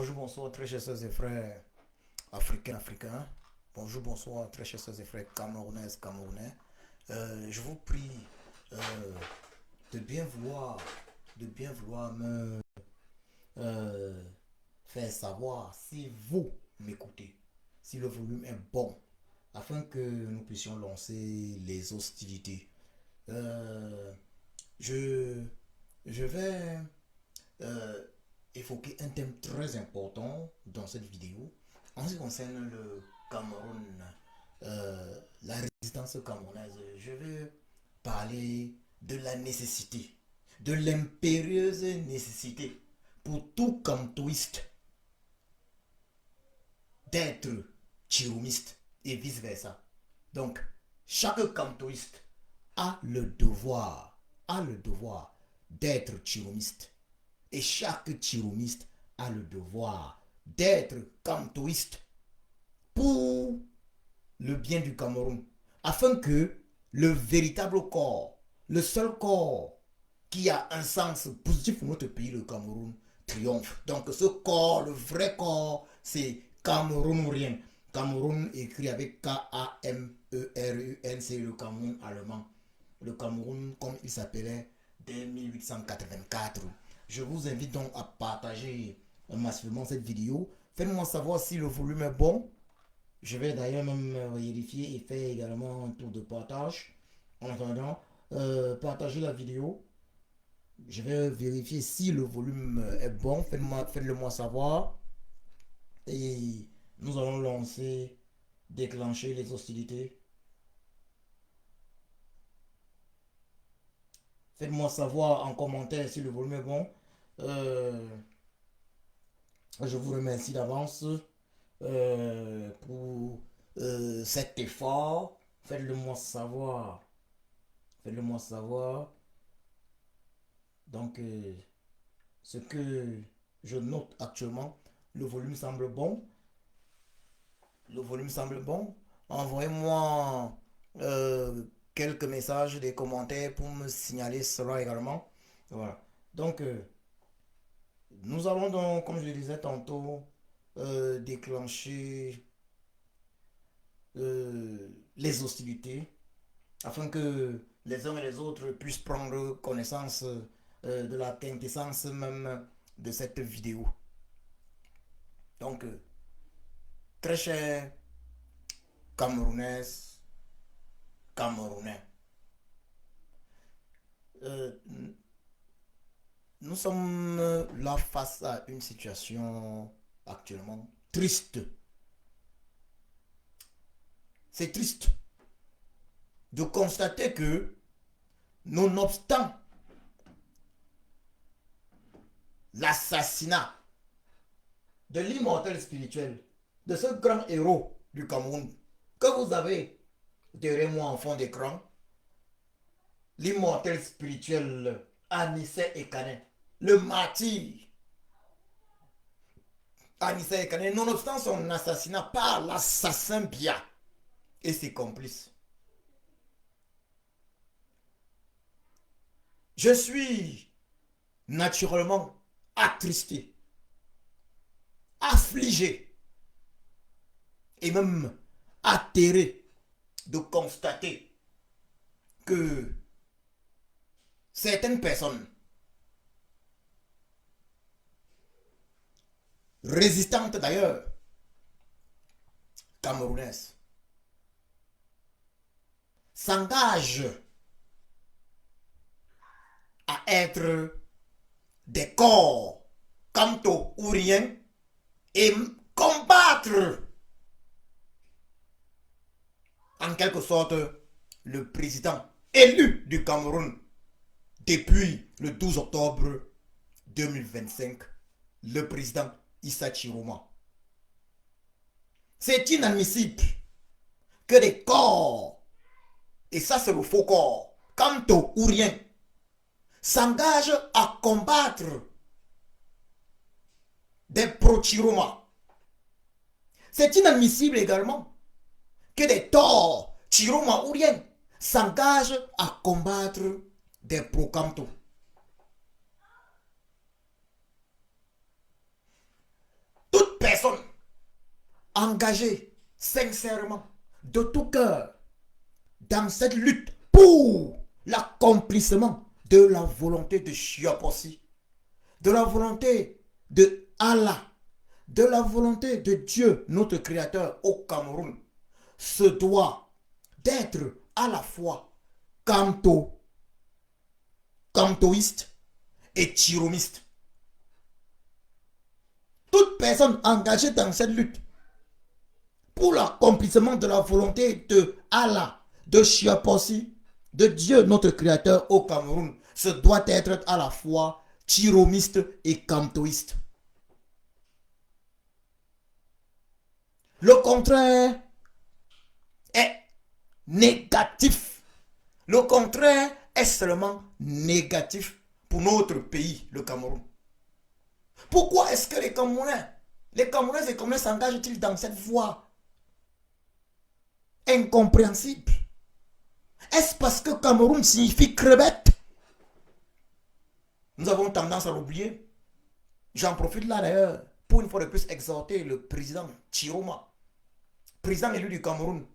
Bonjour, bonsoir, très chers sœurs et frères africains. Bonjour, bonsoir, très chers sœurs et frères camerounais. Je vous prie euh, de bien vouloir me euh, faire savoir si vous m'écoutez, si le volume est bon, afin que nous puissions lancer les hostilités. Euh, je, je vais euh, évoquer un thème très important dans cette vidéo en ce qui concerne le Cameroun, la résistance camerounaise. Je vais parler de la nécessité, de l'impérieuse nécessité pour tout cantouiste d'être chiromiste et vice-versa. Donc, chaque cantouiste a le devoir d'être chiromiste. Et chaque chiromiste a le devoir d'être cantouiste pour le bien du Cameroun, afin que le véritable corps, le seul corps qui a un sens positif pour notre pays, le Cameroun, triomphe. Donc ce corps, le vrai corps, c'est Camerounien. Cameroun écrit avec K-A-M-E-R-U-N, c'est le Cameroun allemand. Le Cameroun comme il s'appelait dès 1884. Je vous invite donc à partager massivement cette vidéo. Faites-moi savoir si le volume est bon. Je vais d'ailleurs même vérifier et faire également un tour de partage. En attendant, partagez la vidéo. Je vais vérifier si le volume est bon. Faites-le moi savoir. Et nous allons déclencher les hostilités. Faites-moi savoir en commentaire si le volume est bon. Euh, je vous remercie d'avance pour cet effort. Faites-le moi savoir. Faites-le moi savoir. Donc, ce que je note actuellement, le volume semble bon. Le volume semble bon. Envoyez-moi quelques messages, des commentaires pour me signaler cela également. Voilà. Donc, nous allons donc, comme je le disais tantôt, déclencher les hostilités afin que les uns et les autres puissent prendre connaissance de la quintessence même de cette vidéo. Donc, très cher Camerounaises, Camerounais, euh, nous sommes là face à une situation actuellement triste. C'est triste de constater que, nonobstant l'assassinat de l'immortel spirituel, de ce grand héros du Cameroun, que vous avez derrière moi en fond d'écran, l'immortel spirituel Anissé Ekané, le martyr Anissé Ekané, nonobstant son assassinat par l'assassin Bia et ses complices. Je suis naturellement attristé, affligé et même atterré de constater que certaines personnes résistantes d'ailleurs, camerounaises, s'engagent à être des corps canto-ouriens et combattre en quelque sorte le président élu du Cameroun depuis le 12 octobre 2025, le président Issa Chiroma. C'est inadmissible que des corps, et ça c'est le faux corps, canto-ouriens, s'engagent à combattre des pro-Chiroma. C'est inadmissible également que des torts Chiroma-ouriens s'engagent à combattre des pro-Canto. engagé sincèrement, de tout cœur, dans cette lutte pour l'accomplissement de la volonté de Chiapossi, de la volonté de Allah, de la volonté de Dieu, notre Créateur au Cameroun, se doit d'être à la fois cantoiste et chiromiste. Toute personne engagée dans cette lutte pour l'accomplissement de la volonté de Allah, de Chiapossi, de Dieu notre Créateur au Cameroun, se doit être à la fois chiromiste et cantoiste. Le contraire est négatif. Le contraire est seulement négatif pour notre pays, le Cameroun. Pourquoi est-ce que les Camerounais s'engagent-ils dans cette voie incompréhensible? Est-ce parce que Cameroun signifie crevette? Nous avons tendance à l'oublier. J'en profite là d'ailleurs pour une fois de plus exhorter le président Chiroma, président élu du Cameroun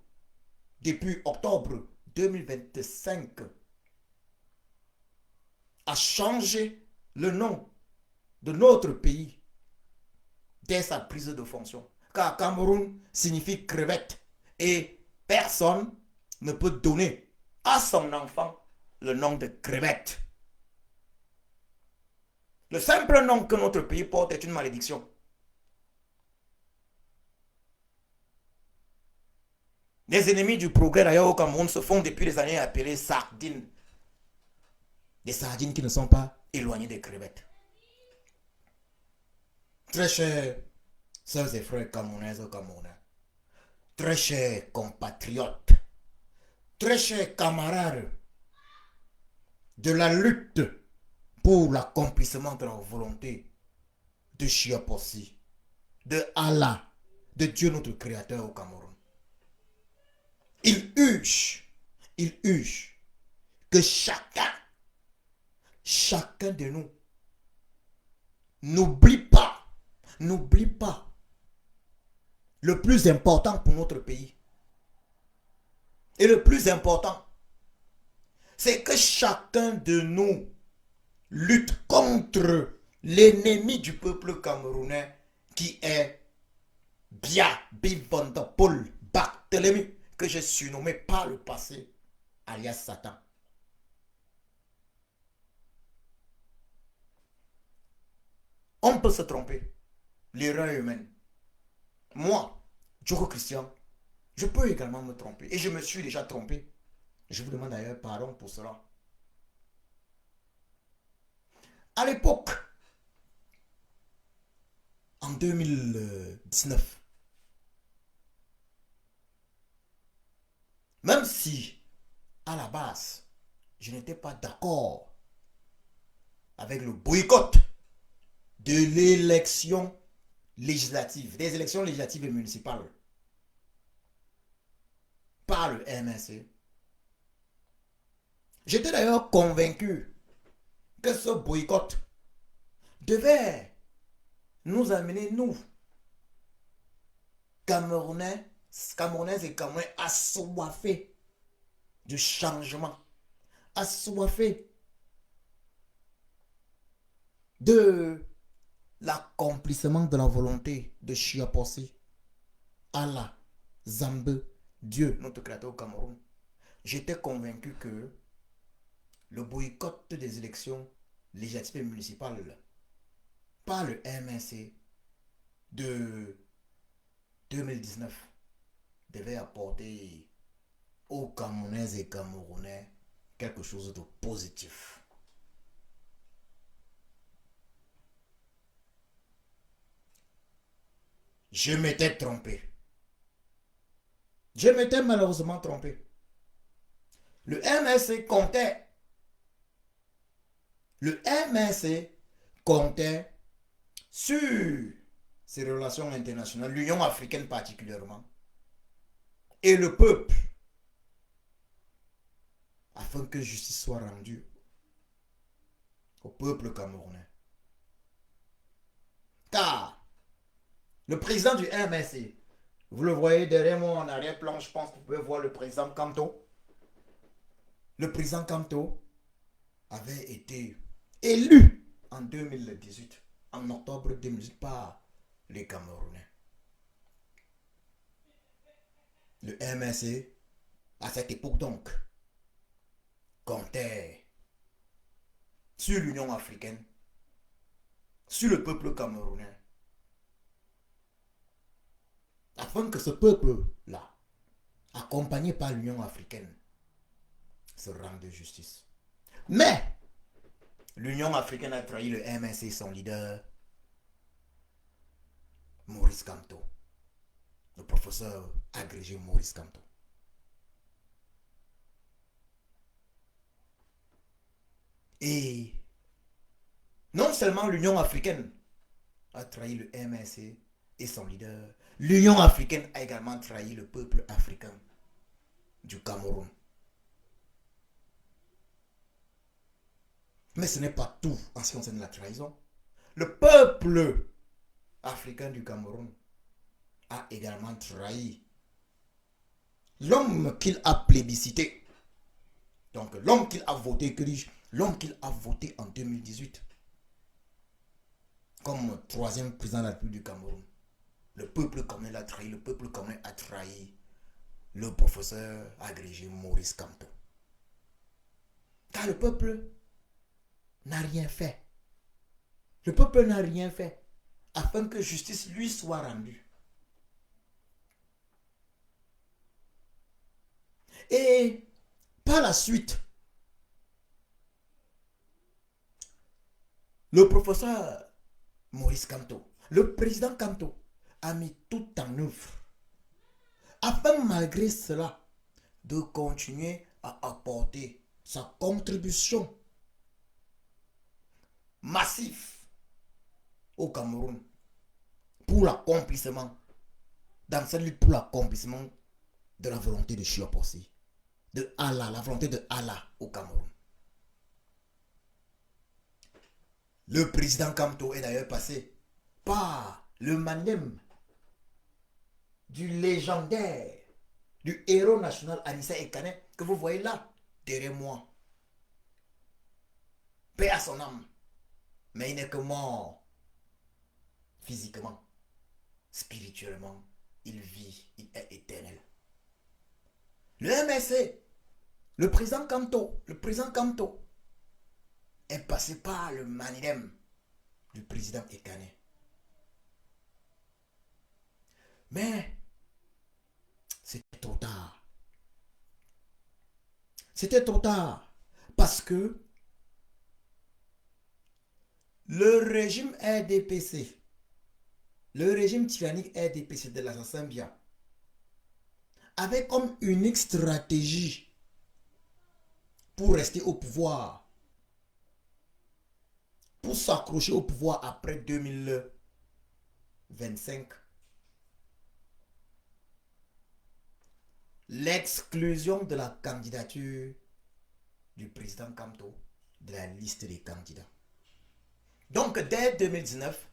depuis octobre 2025, a changé le nom de notre pays dès sa prise de fonction. Car Cameroun signifie crevette et personne ne peut donner à son enfant le nom de crevette. Le simple nom que notre pays porte est une malédiction. Les ennemis du progrès d'ailleurs au Cameroun se font depuis des années appeler sardines. Des sardines qui ne sont pas éloignées des crevettes. Très chers sœurs et frères camerounaises et camerounais, très chers compatriotes, très chers camarades de la lutte pour l'accomplissement de la volonté de Chiapossi, de Allah, de Dieu notre Créateur au Cameroun. Il urge que chacun de nous n'oublie pas le plus important pour notre pays. Et le plus important, c'est que chacun de nous lutte contre l'ennemi du peuple camerounais qui est Biabi Van der Poel Barthélemy, que j'ai surnommé par le passé alias Satan. On peut se tromper. L'erreur est humaine. Moi, Djoko Christian, je peux également me tromper. Et je me suis déjà trompé. Je vous demande d'ailleurs pardon pour cela. À l'époque, en 2019, même si, à la base, je n'étais pas d'accord avec le boycott de l'élection législative, des élections législatives et municipales par le MNC, j'étais d'ailleurs convaincu que ce boycott devait nous amener, nous, Camerounaises et Camerounais, assoiffés du changement, assoiffés de l'accomplissement de la volonté de Chiapossi, Allah, Zambé, Dieu, notre Créateur au Cameroun. J'étais convaincu que le boycott des élections législatives et municipales par le MNC de 2019 devait apporter aux Camerounaises et Camerounais quelque chose de positif. Je m'étais trompé. Je m'étais malheureusement trompé. Le MNC comptait. Le MNC comptait sur ces relations internationales, l'Union africaine particulièrement, et le peuple, afin que justice soit rendue au peuple camerounais. Car le président du MNC, Vous le voyez derrière moi en arrière-plan, je pense que vous pouvez voir le président Kanto. Le président Kanto avait été élu en 2018, en octobre 2018, par les Camerounais. Le MNC, à cette époque donc, comptait sur l'Union africaine, sur le peuple camerounais, afin que ce peuple-là, accompagné par l'Union africaine, se rende justice. Mais l'Union africaine a trahi le MNC, son leader, Maurice Kamto, le professeur agrégé Maurice Kamto. Et non seulement l'Union africaine a trahi le MNC et son leader, l'Union africaine a également trahi le peuple africain du Cameroun. Mais ce n'est pas tout en ce qui concerne la trahison. Le peuple africain du Cameroun a également trahi l'homme qu'il a plébiscité. Donc l'homme qu'il a voté, l'homme qu'il a voté en 2018 comme troisième président de la République du Cameroun. Le peuple commun l'a trahi, le peuple commun a trahi le professeur agrégé Maurice Kamto. Car le peuple n'a rien fait. Le peuple n'a rien fait afin que justice lui soit rendue. Et par la suite, le professeur Maurice Kamto, le président Kamto, a mis tout en œuvre afin malgré cela de continuer à apporter sa contribution massive au Cameroun pour l'accomplissement, dans cette lutte pour l'accomplissement de la volonté de Chiapossi, de Allah, la volonté de Allah au Cameroun. Le président Kamto est d'ailleurs passé par le manem du légendaire, du héros national Anissa Ekane, que vous voyez là, derrière moi. Paix à son âme. Mais il n'est que mort physiquement, spirituellement. Il vit, il est éternel. Le MSC, le président Kamto est passé par le manem du président Ekane. Mais c'était trop tard. C'était trop tard parce que le régime RDPC, le régime tyrannique RDPC de l'assassin Bia, avait comme unique stratégie pour rester au pouvoir, pour s'accrocher au pouvoir après 2025, l'exclusion de la candidature du président Kamto de la liste des candidats. Donc dès 2019,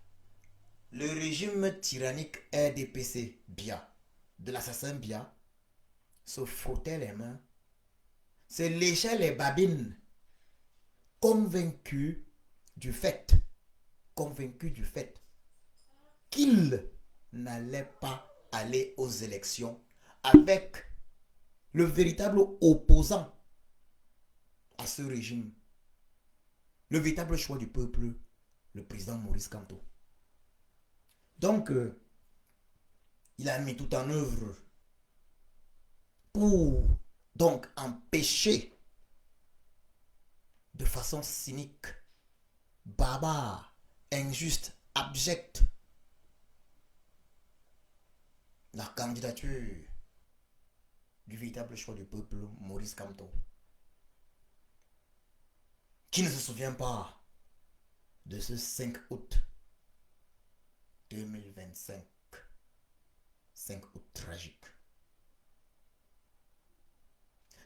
le régime tyrannique RDPC Bia, de l'assassin Bia, se frottait les mains, se léchait les babines, convaincu du fait qu'il n'allait pas aller aux élections avec le véritable opposant à ce régime, le véritable choix du peuple, le président Maurice Kamto. Donc, il a mis tout en œuvre pour donc empêcher de façon cynique, barbare, injuste, abjecte la candidature du véritable choix du peuple, Maurice Kamto. Qui ne se souvient pas de ce 5 août 2025, 5 août tragique.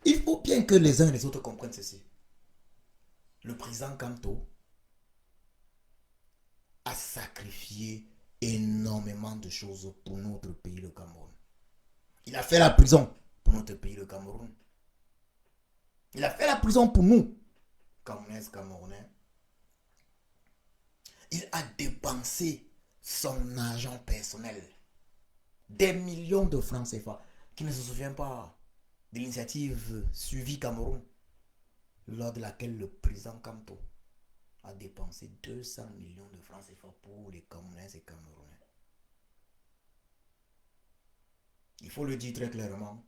Il faut bien que les uns et les autres comprennent ceci. Le président Kamto a sacrifié énormément de choses pour notre pays, le Cameroun. Il a fait la prison pour notre pays, le Cameroun. Il a fait la prison pour nous, Camerounaises, Camerounais. Il a dépensé son argent personnel, des millions de francs CFA, qui ne se souvient pas de l'initiative Suivi Cameroun, lors de laquelle le président Kamto a dépensé 200 millions de francs CFA pour les Camerounaises et Camerounais. Il faut le dire très clairement,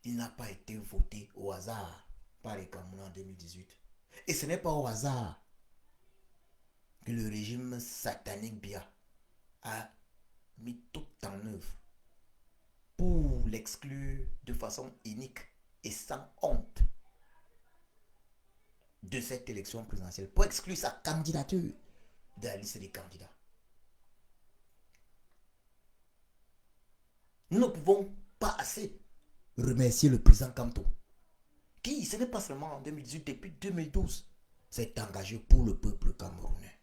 il n'a pas été voté au hasard par les Camerounais en 2018. Et ce n'est pas au hasard que le régime satanique Biya a mis tout en œuvre pour l'exclure de façon unique et sans honte de cette élection présidentielle, pour exclure sa candidature de la liste des candidats. Nous ne pouvons pas assez remercier le président Kamto, qui, ce n'est pas seulement en 2018, depuis 2012, s'est engagé pour le peuple camerounais,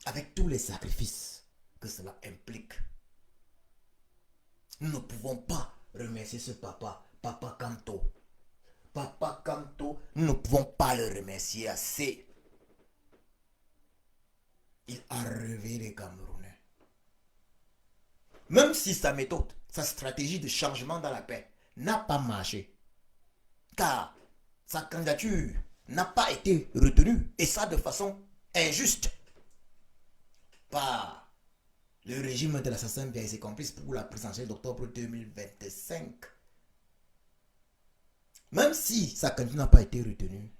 avec tous les sacrifices que cela implique. Nous ne pouvons pas remercier ce papa, Papa Kamto. Papa Kamto, nous ne pouvons pas le remercier assez. Il a réveillé les Camerounais. Même si sa méthode, sa stratégie de changement dans la paix n'a pas marché, car sa candidature n'a pas été retenue, et ça de façon injuste, par le régime de l'assassin Biya et ses complices pour la présidentielle d'octobre 2025. Même si sa candidature n'a pas été retenue,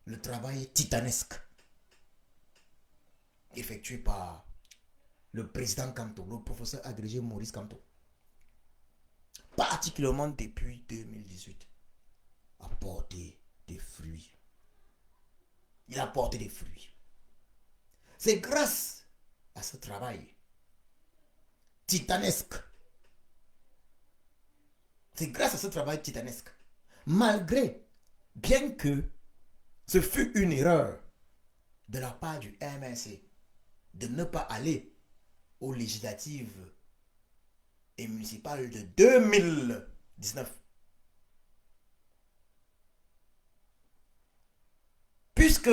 le travail titanesque effectué par le président Kamto, le professeur agrégé Maurice Kamto, particulièrement depuis 2018, a porté des fruits. Il a porté des fruits. C'est grâce à ce travail titanesque, malgré, bien que ce fut une erreur de la part du MNC de ne pas aller aux législatives et municipales de 2019. Puisque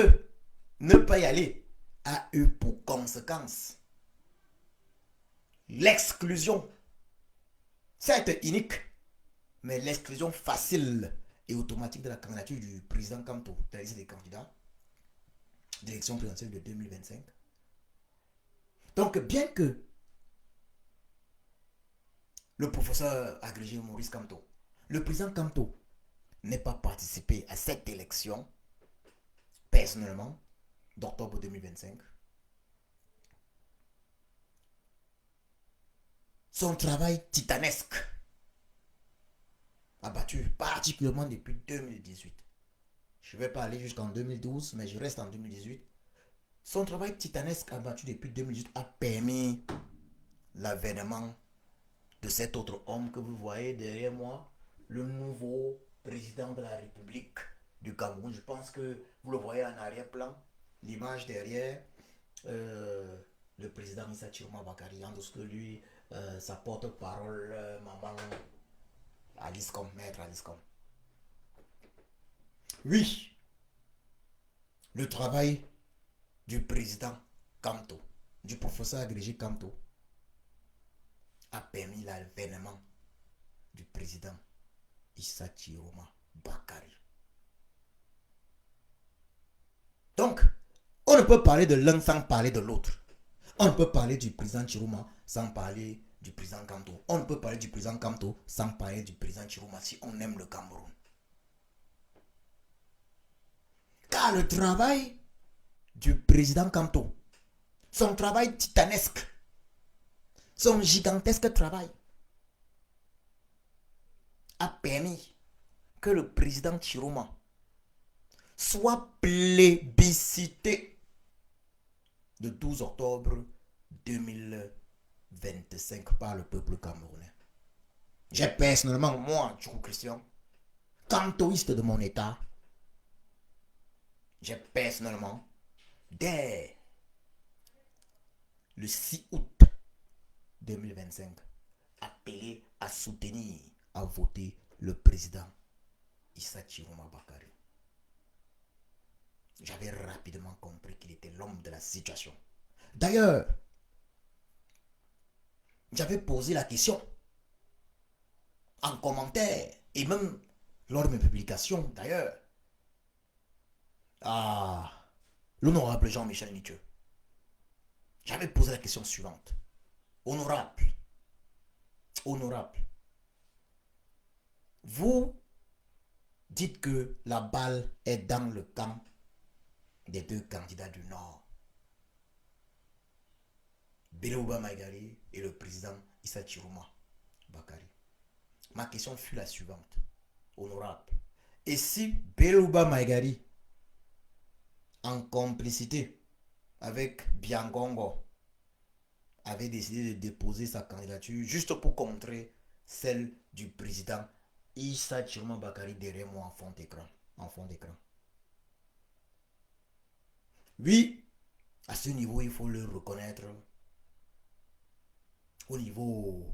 ne pas y aller a eu pour conséquence l'exclusion, certes unique, mais l'exclusion facile et automatique de la candidature du président Kamto, de la liste des candidats d'élection présidentielle de 2025. Donc, bien que le professeur agrégé Maurice Kamto, le président Kamto, n'ait pas participé à cette élection, personnellement, d'octobre 2025, son travail titanesque, abattu particulièrement depuis 2018. Je ne vais pas aller jusqu'en 2012, mais je reste en 2018. Son travail titanesque abattu depuis 2018 a permis l'avènement de cet autre homme que vous voyez derrière moi, le nouveau président de la République du Cameroun. Je pense que vous le voyez en arrière-plan, l'image derrière, le président Issa Chiroma Bakary, en dessous de lui, sa porte-parole, maman Alice Com, maître Alice Com. Oui, le travail du président Kamto, du professeur agrégé Kamto, a permis l'avènement du président Issa Chiroma Bakary. Donc, on ne peut parler de l'un sans parler de l'autre. On ne peut parler du président Chiroma sans parler du président Kamto. On ne peut parler du président Kamto sans parler du président Chiroma si on aime le Cameroun. Car le travail du président Kamto, son travail titanesque, son gigantesque travail, a permis que le président Chiroma soit plébiscité le 12 octobre 2025 par le peuple camerounais. J'ai personnellement, moi, Djoko Christian, kantoïste de mon état, j'ai personnellement, dès le 6 août 2025, appelé à soutenir, à voter le président Issa Chiroma Bakari. J'avais rapidement compris qu'il était l'homme de la situation. D'ailleurs, j'avais posé la question en commentaire et même lors de mes publications d'ailleurs à l'honorable Jean-Michel Mitchell. J'avais posé la question suivante. Honorable, vous dites que la balle est dans le camp des deux candidats du Nord, Belouba Maïgari et le président Issa Chiroma Bakari. Ma question fut la suivante. Honorable, et si Belouba Maïgari, en complicité avec Biangongo, avait décidé de déposer sa candidature juste pour contrer celle du président Issa Chiroma Bakari derrière moi en fond d'écran. Oui, à ce niveau, il faut le reconnaître. Au niveau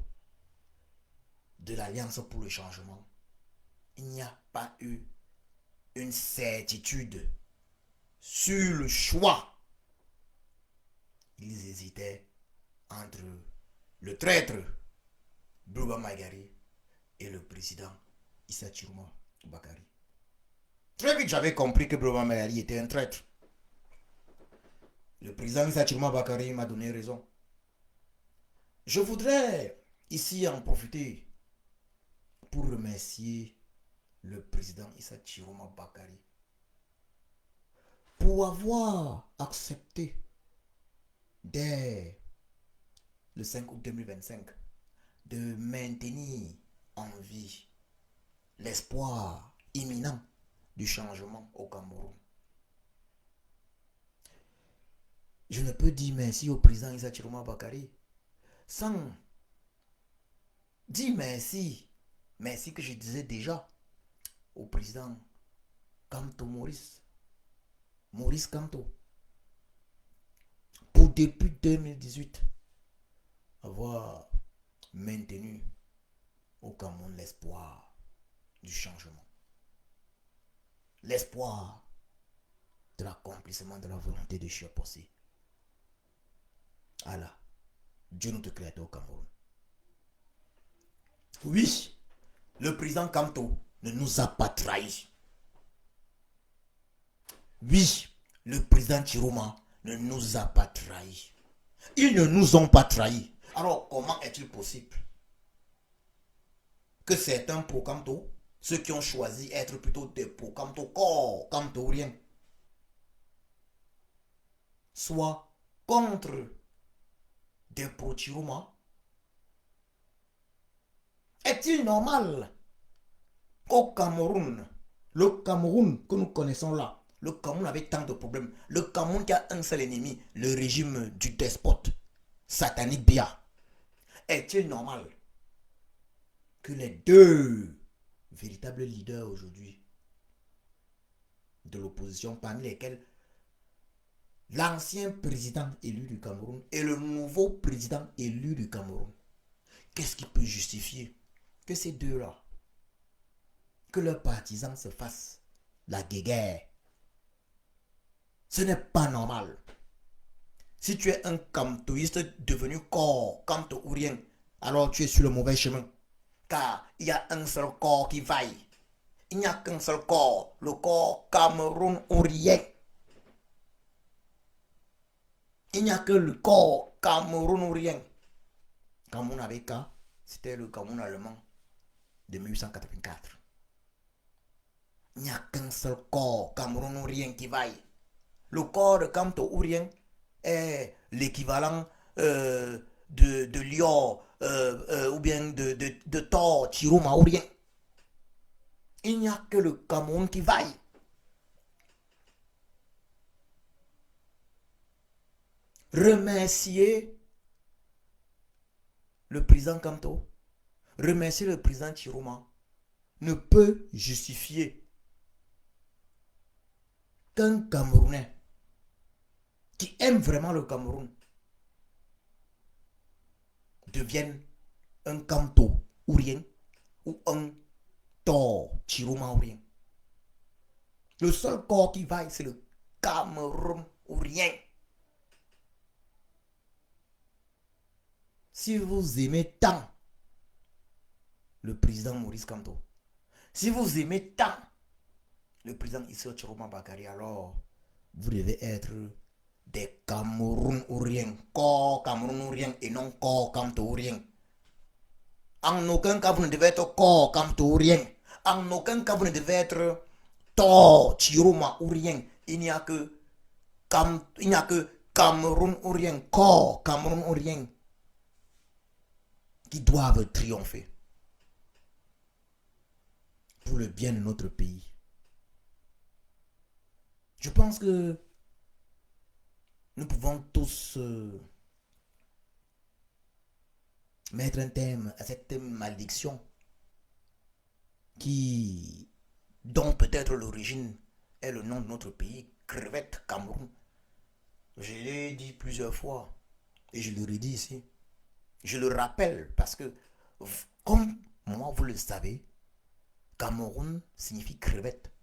de l'Alliance pour le changement, il n'y a pas eu une certitude sur le choix. Ils hésitaient entre le traître Belouba Maïgari et le président Issa Chiroma Bakari. Très vite, j'avais compris que Belouba Maïgari était un traître. Le président Issa Chiroma Bakari m'a donné raison. Je voudrais ici en profiter pour remercier le président Issa Chiroma Bakari pour avoir accepté dès le 5 août 2025 de maintenir en vie l'espoir imminent du changement au Cameroun. Je ne peux dire merci au président Issa Chiroma Bakari sans dire merci que je disais déjà au président Kamto Maurice Kamto, pour depuis 2018 avoir maintenu au Cameroun l'espoir du changement, l'espoir de l'accomplissement de la volonté de Chia Possé. Allah, Dieu notre créateur au Cameroun. Oui, le président Kamto ne nous a pas trahis. Oui, le président Chiroma ne nous a pas trahis. Ils ne nous ont pas trahis. Alors, comment est-il possible que certains pro-Kamto, ceux qui ont choisi être plutôt des pro-Kamto, corps Kamtorien, soient contre des pro-Chiroma? Est-il normal qu'au Cameroun, le Cameroun que nous connaissons là, le Cameroun avec tant de problèmes, le Cameroun qui a un seul ennemi, le régime du despote satanique Biya, est-il normal que les deux véritables leaders aujourd'hui de l'opposition, parmi lesquels l'ancien président élu du Cameroun et le nouveau président élu du Cameroun, qu'est-ce qui peut justifier que ces deux-là, que leurs partisans se fassent la guéguerre? Ce n'est pas normal. Si tu es un kamtoïste devenu corps kamtourien, alors tu es sur le mauvais chemin. Car il y a un seul corps qui vaille. Il n'y a qu'un seul corps, le corps cameroun-ourien. Il n'y a que le corps cameroun-ourien. Cameroun avec K, c'était le Cameroun allemand de 1884. Il n'y a qu'un seul corps cameroun-ourien qui vaille. Le corps de Kamto-Ourien est l'équivalent de Lior ou bien de Thor Chiroma-Ourien. Il n'y a que le Cameroun qui vaille. Remercier le président Kamto, remercier le président Chiroma ne peut justifier qu'un Camerounais qui aime vraiment le Cameroun devienne un Kamto ou rien, ou un Tor Chiroma ou rien. Le seul corps qui vaille, c'est le Cameroun ou rien. Si vous aimez tant le président Maurice Kamto, si vous aimez tant le président Issa Chiroma Bakari, alors vous devez être des Cameroun ou rien, corps Cameroun ou rien et non corps Kamto ou rien. En aucun cas vous ne devez être corps Kamto ou rien. En aucun cas vous ne devez être Tor Chiroma ou rien. Il n'y a que Cameroun ou rien, corps Cameroun ou rien qui doivent triompher pour le bien de notre pays. Je pense que nous pouvons tous mettre un terme à cette malédiction dont peut-être l'origine est le nom de notre pays, crevette Cameroun. Je l'ai dit plusieurs fois et je le redis ici. Je le rappelle parce que, comme moi vous le savez, Cameroun signifie crevette,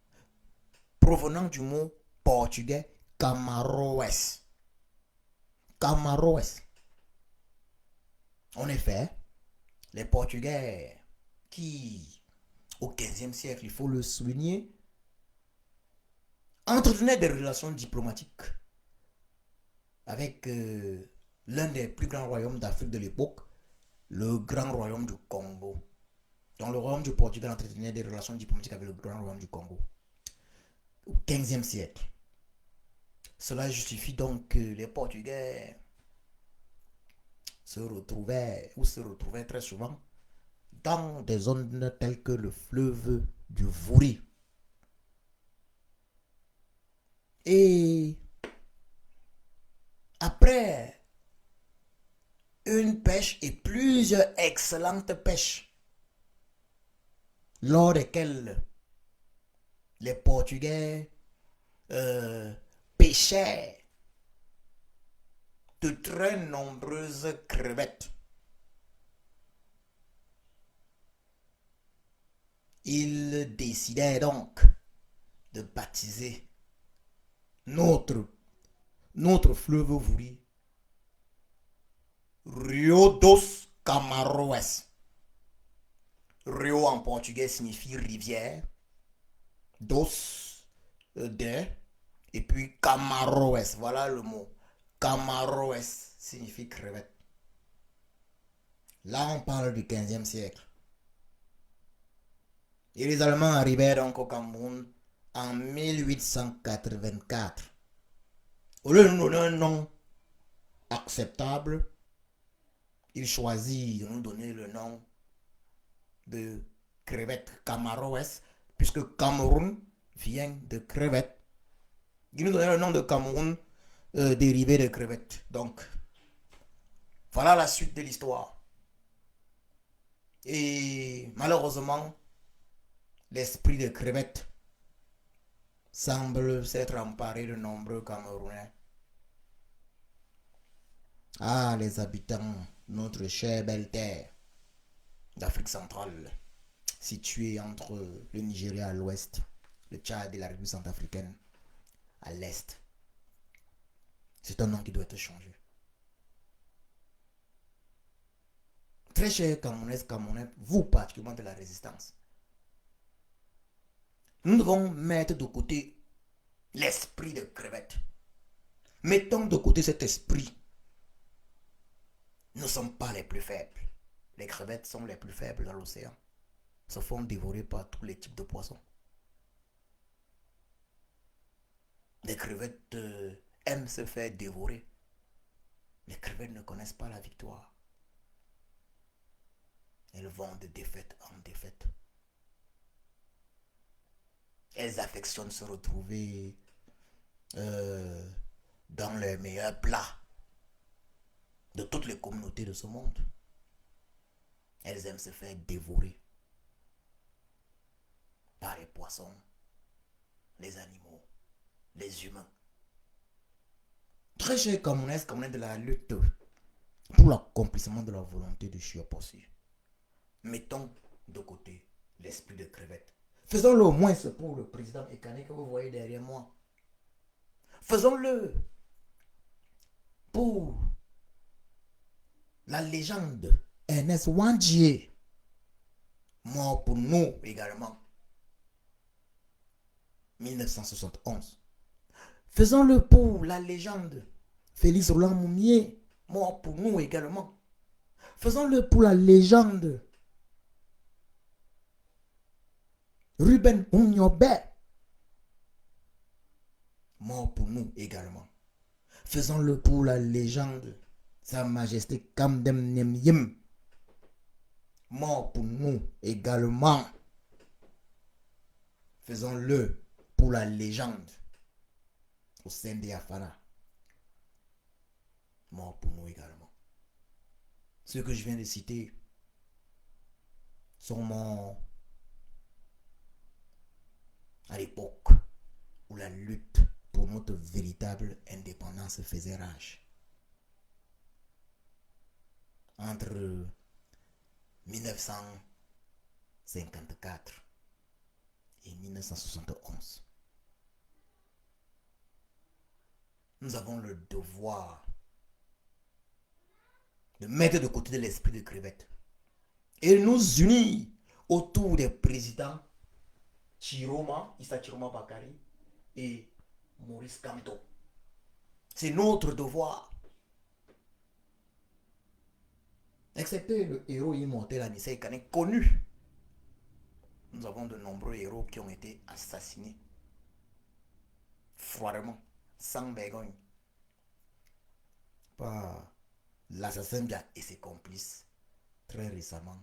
provenant du mot portugais Camaroes. Camaroes. En effet, les Portugais qui, au XVe siècle, il faut le souligner, entretenaient des relations diplomatiques avec l'un des plus grands royaumes d'Afrique de l'époque, le grand royaume du Congo. Donc le royaume du Portugal entretenait des relations diplomatiques avec le grand royaume du Congo au XVe siècle. Cela justifie donc que les Portugais se retrouvaient très souvent dans des zones telles que le fleuve du Vouri. Et après une pêche et plusieurs excellentes pêches, lors desquelles les Portugais pêchaient de très nombreuses crevettes, ils décidaient donc de baptiser notre fleuve Vouri Rio dos Camaroes. Rio en portugais signifie rivière, dos de, et puis Camaroes, voilà le mot. Camaroes signifie crevette. Là on parle du 15e siècle. Et les Allemands arrivèrent donc au Cameroun en 1884. Au lieu de nous donner un nom acceptable, ils choisissent de nous donner le nom de crevette Camaroes, puisque Cameroun vient de crevette. Ils nous donnaient le nom de Cameroun dérivé de crevette. Donc, voilà la suite de l'histoire. Et malheureusement, l'esprit de crevette semble s'être emparé de nombreux Camerounais. Ah, les habitants de notre chère belle terre d'Afrique centrale, située entre le Nigeria à l'ouest, le Tchad et la République centrafricaine à l'est. C'est un nom qui doit être changé. Très chers Camerounais, vous particulièrement de la résistance, nous devons mettre de côté l'esprit de crevette. Mettons de côté cet esprit. Nous ne sommes pas les plus faibles. Les crevettes sont les plus faibles dans l'océan. Se font dévorer par tous les types de poissons. Les crevettes aiment se faire dévorer. Les crevettes ne connaissent pas la victoire. Elles vont de défaite en défaite. Elles affectionnent se retrouver dans les meilleurs plats de toutes les communautés de ce monde. Elles aiment se faire dévorer par les poissons, les animaux, les humains. Très chers Camerounais de la lutte pour l'accomplissement de la volonté de Chiapossi. Mettons de côté l'esprit de crevette. Faisons-le au moins pour le président Ekane que vous voyez derrière moi. Faisons-le pour la légende Ernest Wandier, mort pour nous également. 1971. Faisons-le pour la légende Félix Roland Moumier, mort pour nous également. Faisons-le pour la légende Ruben Ounyobe, mort pour nous également. Faisons-le pour la légende Sa Majesté Kamdem Nyem, mort pour nous également. Faisons-le pour la légende Hussein Diafara, mort pour nous également. Ceux que je viens de citer sont morts à l'époque où la lutte pour notre véritable indépendance faisait rage. Entre 1954 et 1971. Nous avons le devoir de mettre de côté l'esprit de crevette et nous unir autour des présidents Issa Chiroma Bakari et Maurice Kamto. C'est notre devoir. Excepté le héros immortel Anissa Ekane connu. Nous avons de nombreux héros qui ont été assassinés froidement, sans vergogne, par l'assassin Bia et ses complices très récemment,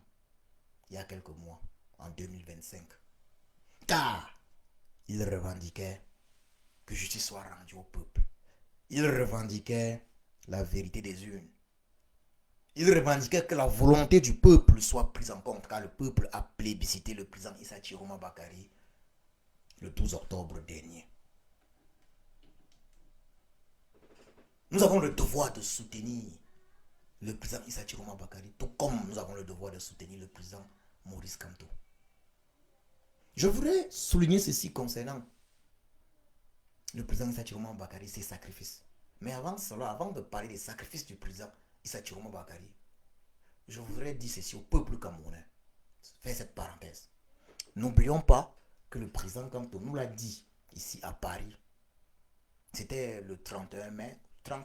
il y a quelques mois, en 2025. Car il revendiquait que justice soit rendue au peuple. Il revendiquait la vérité des urnes. Il revendiquait que la volonté du peuple soit prise en compte, car le peuple a plébiscité le président Issa Chiroma Bakari le 12 octobre dernier. Nous avons le devoir de soutenir le président Issa Chiroma Bakari, tout comme nous avons le devoir de soutenir le président Maurice Kamto. Je voudrais souligner ceci concernant le président Issa Chiroma Bakari, ses sacrifices. Mais avant cela, avant de parler des sacrifices du président Issa Chiroma Bakari, je voudrais dire ceci au peuple camerounais. Faire cette parenthèse. N'oublions pas que le président Kamto nous l'a dit ici à Paris. C'était le 30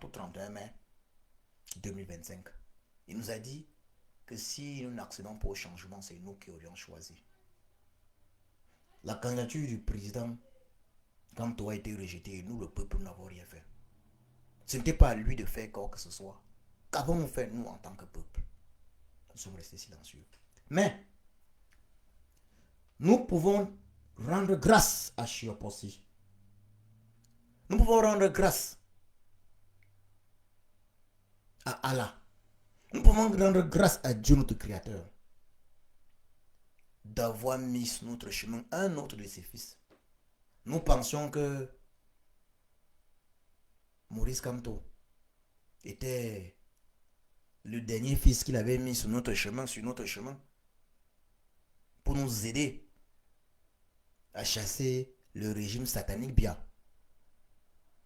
ou 31 mai 2025. Il nous a dit que si nous n'accédons pas au changement, c'est nous qui aurions choisi. La candidature du président Kamto a été rejetée et nous, le peuple, n'avons rien fait. Ce n'était pas à lui de faire quoi que ce soit. Qu'avons-nous fait, nous, en tant que peuple? Nous sommes restés silencieux. Mais, nous pouvons rendre grâce à Chiopossi. Nous pouvons rendre grâce à Allah. Nous pouvons rendre grâce à Dieu, notre Créateur, d'avoir mis sur notre chemin un autre de ses fils. Nous pensions que Maurice Kamto était le dernier fils qu'il avait mis sur notre chemin, pour nous aider à chasser le régime satanique Bia.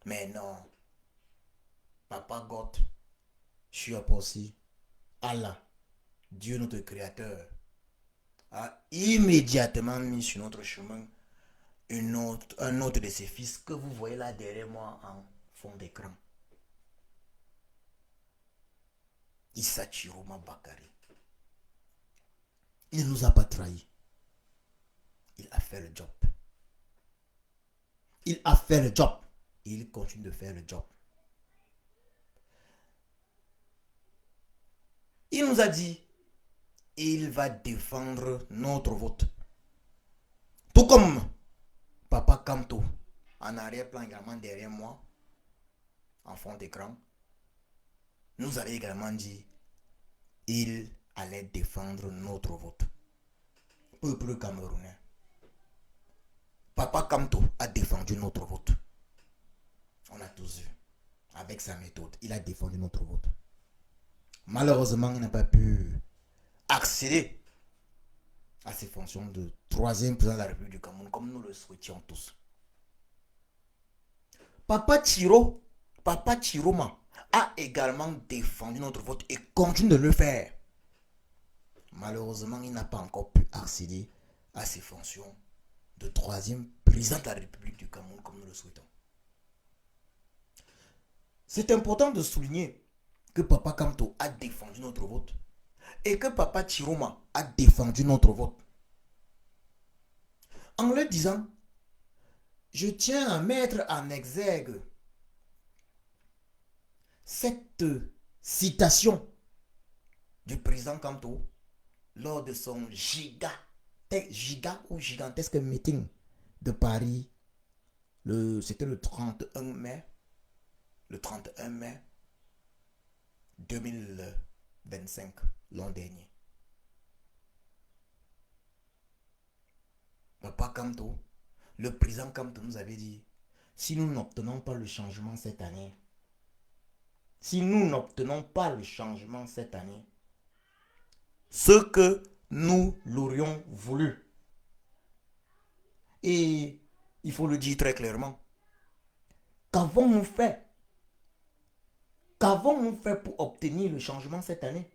Mais non, Papa God, Chiopossi, Allah, Dieu notre Créateur, a immédiatement mis sur notre chemin un autre de ses fils que vous voyez là derrière moi en fond d'écran. Issa Chiroma Bakari. Il ne nous a pas trahis. Il a fait le job. Il a fait le job. Et il continue de faire le job. Il nous a dit, il va défendre notre vote. Tout comme Papa Kamto, en arrière-plan également derrière moi, en fond d'écran, nous avait également dit, il allait défendre notre vote. Peuple camerounais. Papa Kamto a défendu notre vote. On a tous vu. Avec sa méthode, il a défendu notre vote. Malheureusement, il n'a pas pu accéder à ses fonctions de troisième président de la République du Cameroun, comme nous le souhaitions tous. Papa Chiroma a également défendu notre vote et continue de le faire. Malheureusement, il n'a pas encore pu accéder à ses fonctions de troisième président de la République du Cameroun, comme nous le souhaitons. C'est important de souligner que Papa Kamto a défendu notre vote et que Papa Chiroma a défendu notre vote. En le disant, je tiens à mettre en exergue cette citation du président Kamto lors de son gigantesque meeting de Paris. C'était le 31 mai 2025, l'an dernier. Papa Kamto, le président Kamto nous avait dit, si nous n'obtenons pas le changement cette année, ce que nous l'aurions voulu, et il faut le dire très clairement, qu'avons-nous fait pour obtenir le changement cette année?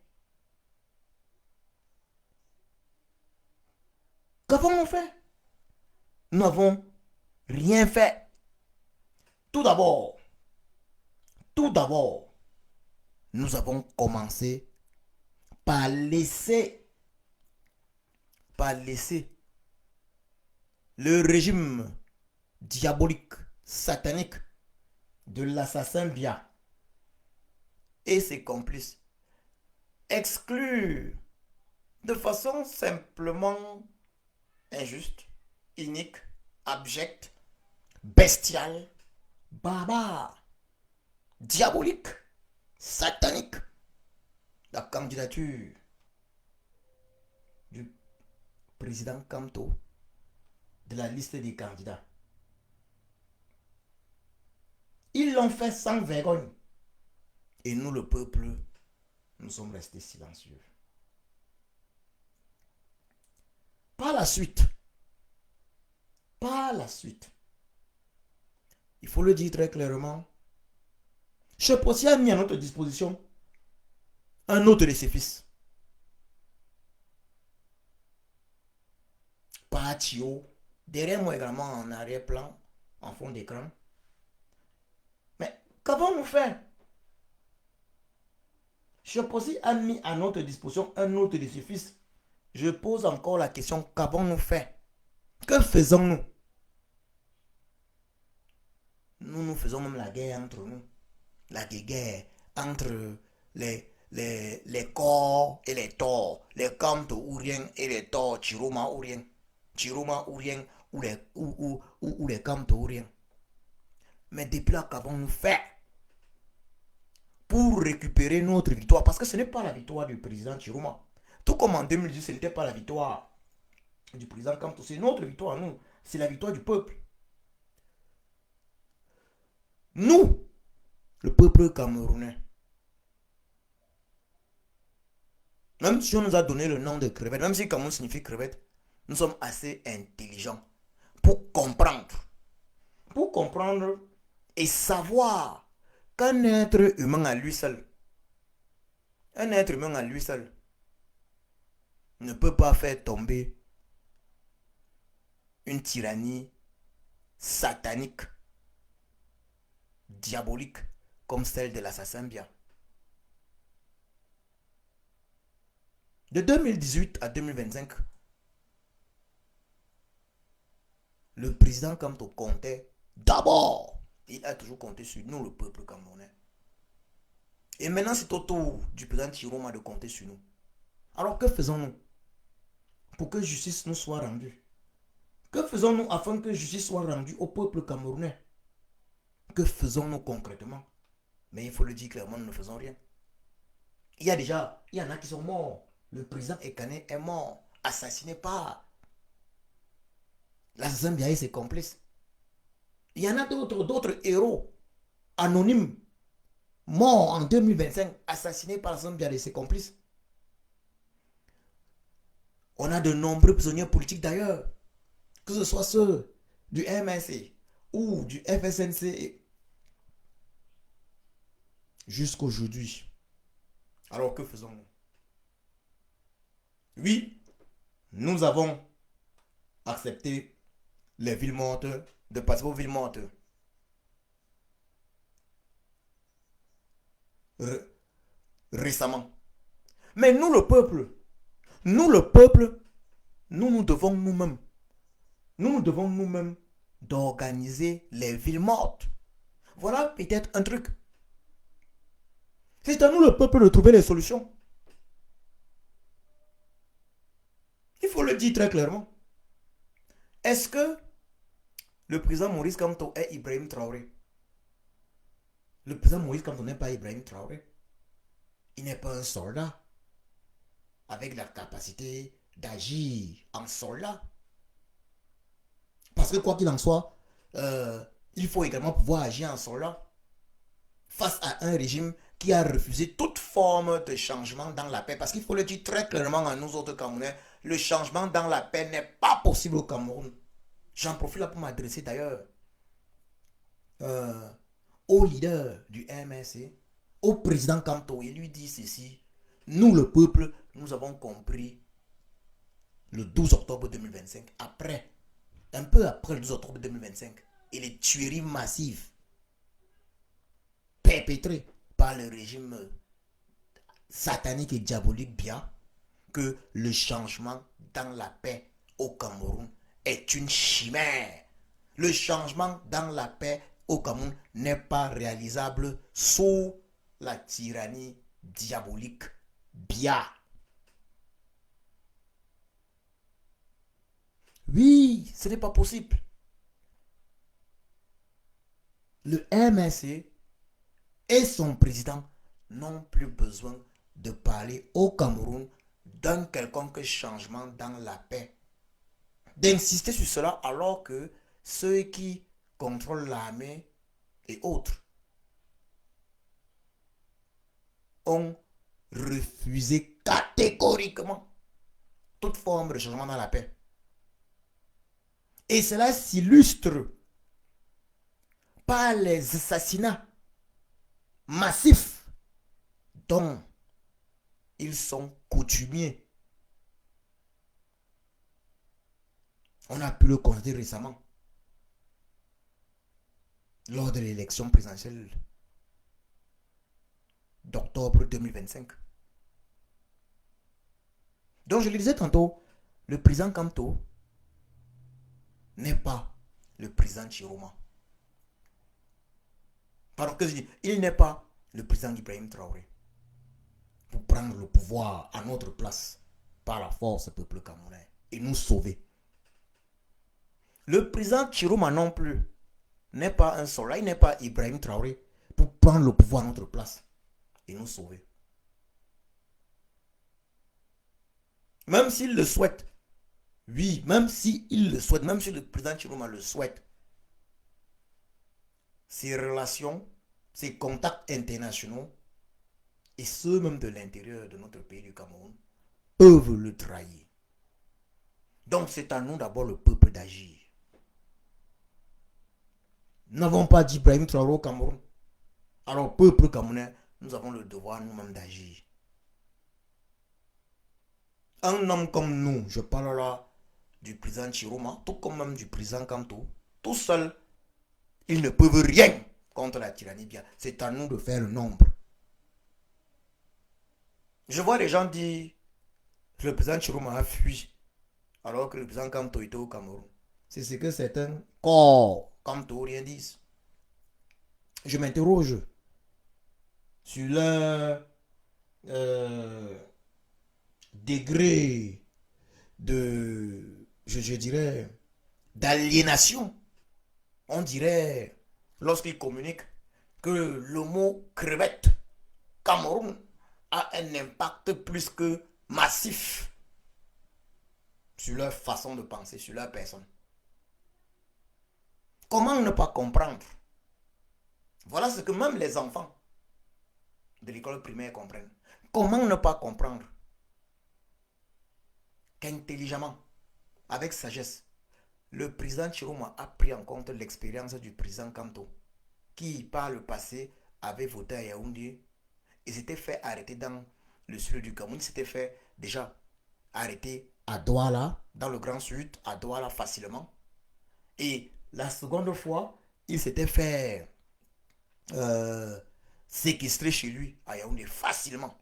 Qu'avons-nous fait? Nous n'avons rien fait. Tout d'abord, nous avons commencé par laisser le régime diabolique, satanique de l'assassin Bia et ses complices exclure de façon simplement injuste, inique, abjecte, bestiale, barbare, diabolique, satanique, la candidature du président Kamto de la liste des candidats. Ils l'ont fait sans vergogne. Et nous, le peuple, nous sommes restés silencieux. Par la suite, il faut le dire très clairement, Chepossi a mis à notre disposition un autre de ses fils. Patio, derrière moi également en arrière-plan, en fond d'écran. Mais qu'avons-nous fait? Chepossi a mis à notre disposition un autre de ses fils. Je pose encore la question, qu'avons-nous fait? Que faisons-nous? Nous faisons même la guerre entre nous. La guerre entre les corps et les torts. Les Kamto Ourien et les torts Chiroma Ourien. Ou les Kamto Ourien. Mais depuis là, qu'avons-nous fait pour récupérer notre victoire? Parce que ce n'est pas la victoire du président Chiroma. Tout comme en 2010, ce n'était pas la victoire du président Kamto. C'est notre victoire, nous. C'est la victoire du peuple. Nous, le peuple camerounais, même si on nous a donné le nom de crevette, même si Cameroun signifie crevette, nous sommes assez intelligents pour comprendre et savoir qu'un être humain à lui seul, ne peut pas faire tomber une tyrannie satanique, diabolique, comme celle de l'assassin Bia. De 2018 à 2025, le président Kamto comptait d'abord, il a toujours compté sur nous, le peuple camerounais. Et maintenant, c'est au tour du président Chiroma de compter sur nous. Alors, que faisons-nous pour que justice nous soit rendue? Que faisons-nous afin que justice soit rendue au peuple camerounais? Que faisons-nous concrètement? Mais il faut le dire clairement, nous ne faisons rien. Il y en a qui sont morts. Le président Ekane est mort, assassiné par l'assassin Bia et ses complices. Il y en a d'autres héros anonymes morts en 2025, assassinés par l'assassin Bia et ses complices. On a de nombreux prisonniers politiques d'ailleurs, que ce soit ceux du MSC ou du FSNC jusqu'aujourd'hui. Alors que faisons-nous? Oui, nous avons accepté les villes mortes, de passer aux villes mortes. Récemment. Mais nous le peuple, nous devons nous-mêmes. Nous devons nous-mêmes d'organiser les villes mortes. Voilà peut-être un truc. C'est à nous le peuple de trouver les solutions. Il faut le dire très clairement. Est-ce que le président Maurice Kamto est Ibrahim Traoré? Le président Maurice Kamto n'est pas Ibrahim Traoré. Il n'est pas un soldat avec la capacité d'agir en soldat. Parce que quoi qu'il en soit, il faut également pouvoir agir en soldat face à un régime qui a refusé toute forme de changement dans la paix. Parce qu'il faut le dire très clairement à nous autres Camerounais, le changement dans la paix n'est pas possible au Cameroun. J'en profite là pour m'adresser d'ailleurs au leader du MSC, au président Kamto, et lui dit ceci: nous le peuple, nous avons compris le 12 octobre 2025, un peu après le 12 octobre 2025, et les tueries massives perpétrées par le régime satanique et diabolique bien, que le changement dans la paix au Cameroun est une chimère. Le changement dans la paix au Cameroun n'est pas réalisable sous la tyrannie diabolique Bia. Oui, ce n'est pas possible. Le MSC et son président n'ont plus besoin de parler au Cameroun d'un quelconque changement dans la paix. D'insister sur cela alors que ceux qui contrôlent l'armée et autres ont refusé catégoriquement toute forme de changement dans la paix. Et cela s'illustre par les assassinats massifs dont ils sont coutumiers. On a pu le constater récemment lors de l'élection présidentielle d'octobre 2025. Donc je le disais tantôt, le président Kamto n'est pas le président Chiroma. Pardon, que je dis, il n'est pas le président Ibrahim Traoré pour prendre le pouvoir à notre place par la force du peuple camerounais et nous sauver. Le président Chiroma non plus n'est pas un soldat, il n'est pas Ibrahim Traoré pour prendre le pouvoir à notre place et nous sauver. Même s'il le souhaite, oui, même s'il le souhaite, même si le président Chiroma le souhaite, ses relations, ses contacts internationaux et ceux même de l'intérieur de notre pays du Cameroun peuvent le trahir. Donc c'est à nous d'abord le peuple d'agir. Nous n'avons pas dit Ibrahim Traoré au Cameroun. Alors peuple camerounais, nous avons le devoir nous-mêmes d'agir. Un homme comme nous, je parle là du président Chiroma, tout comme même du président Kamto, tout seul, ils ne peuvent rien contre la tyrannie bien. C'est à nous de faire le nombre. Je vois les gens dire que le président Chiroma a fui alors que le président Kamto était au Cameroun. C'est ce que certains corps Kamtorien disent. Je m'interroge sur leur degré de, je dirais, d'aliénation. On dirait, lorsqu'ils communiquent, que le mot crevette, Cameroun, a un impact plus que massif sur leur façon de penser, sur leur personne. Comment ne pas comprendre? Voilà ce que même les enfants de l'école primaire comprennent. Comment ne pas comprendre qu'intelligemment, avec sagesse, le président Chiroma a pris en compte l'expérience du président Kanto, qui par le passé avait voté à Yaoundé et s'était fait arrêter dans le sud du Cameroun. Il s'était fait déjà arrêter à Douala, dans le Grand Sud, à Douala facilement. Et la seconde fois, il s'était fait euh, séquestrer chez lui à Yaoundé facilement.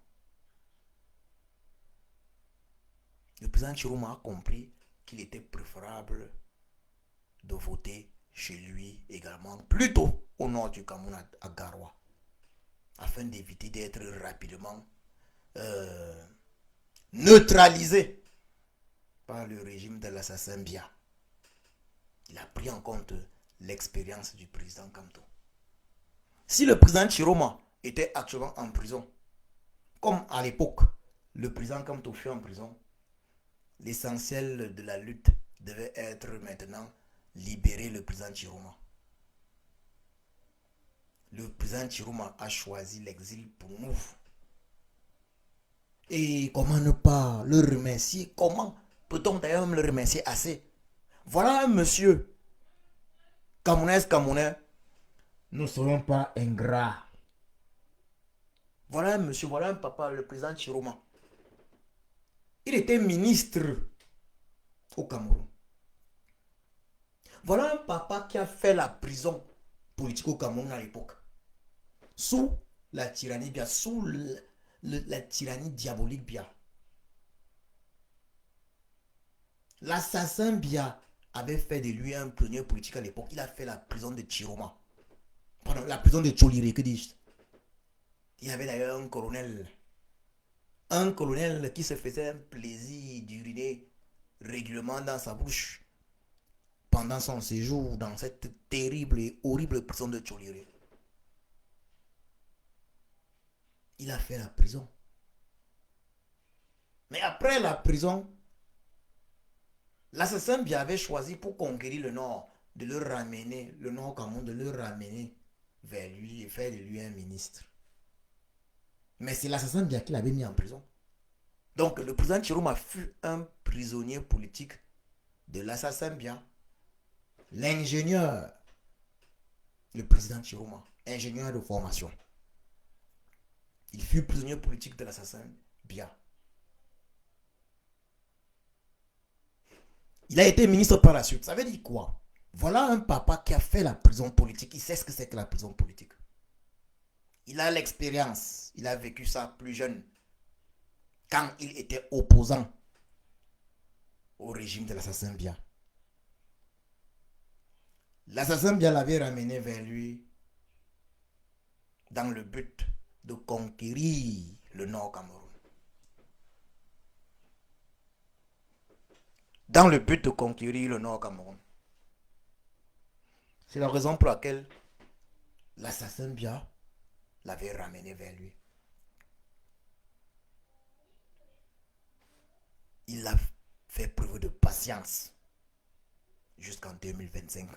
Le président Chiroma a compris qu'il était préférable de voter chez lui également, plutôt au nord du Cameroun, à Garoua, afin d'éviter d'être rapidement neutralisé par le régime de l'assassin Bia. Il a pris en compte l'expérience du président Kanto. Si le président Chiroma était actuellement en prison, comme à l'époque, le président Kanto fut en prison, l'essentiel de la lutte devait être maintenant libérer le président Chiroma. Le président Chiroma a choisi l'exil pour nous. Et comment ne pas le remercier? Comment peut-on d'ailleurs le remercier assez? Voilà un monsieur, Camerounais, nous ne serons pas ingrats. Voilà un monsieur, voilà un papa, le président Chiroma. Il était ministre au Cameroun. Voilà un papa qui a fait la prison politique au Cameroun à l'époque. Sous la tyrannie Bia, sous la tyrannie diabolique Bia. L'assassin Bia avait fait de lui un prisonnier politique à l'époque. Il a fait la prison de Chiroma. Pardon, la prison de Tcholiré, que dis-je? Il y avait d'ailleurs un colonel. Un colonel qui se faisait un plaisir d'uriner régulièrement dans sa bouche pendant son séjour dans cette terrible et horrible prison de Tcholiré. Il a fait la prison. Mais après la prison, l'assassin Bia avait choisi pour conquérir le nord, de le ramener, le nord Cameroun, de le ramener vers lui et faire de lui un ministre. Mais c'est l'assassin Bia qui l'avait mis en prison. Donc le président Chiroma fut un prisonnier politique de l'assassin Bia. L'ingénieur, le président Chiroma, ingénieur de formation. Il fut prisonnier politique de l'assassin Bia. Il a été ministre par la suite. Ça veut dire quoi? Voilà un papa qui a fait la prison politique. Il sait ce que c'est que la prison politique. Il a l'expérience. Il a vécu ça plus jeune. Quand il était opposant au régime de l'assassin Bia. L'assassin Bia l'avait ramené vers lui dans le but de conquérir le Nord Cameroun. Dans le but de conquérir le Nord Cameroun. C'est la raison pour laquelle l'assassin Bia l'avait ramené vers lui. Il a fait preuve de patience jusqu'en 2025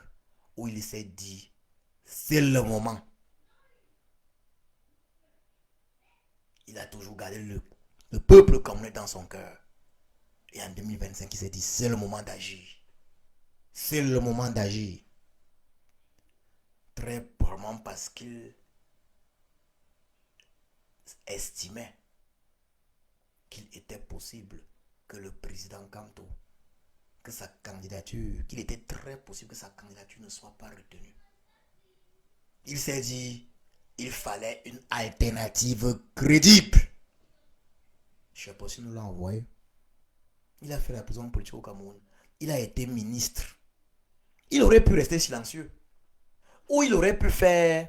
où il s'est dit c'est le moment. Il a toujours gardé le peuple camerounais dans son cœur. Et en 2025, il s'est dit c'est le moment d'agir. C'est le moment d'agir. Très probablement parce qu'il estimait qu'il était possible que le président Kanto, que sa candidature, qu'il était très possible que sa candidature ne soit pas retenue. Il s'est dit, il fallait une alternative crédible. Je ne sais pas si nous l'avons envoyé. Il a fait la prison politique au Cameroun. Il a été ministre. Il aurait pu rester silencieux. Ou il aurait pu faire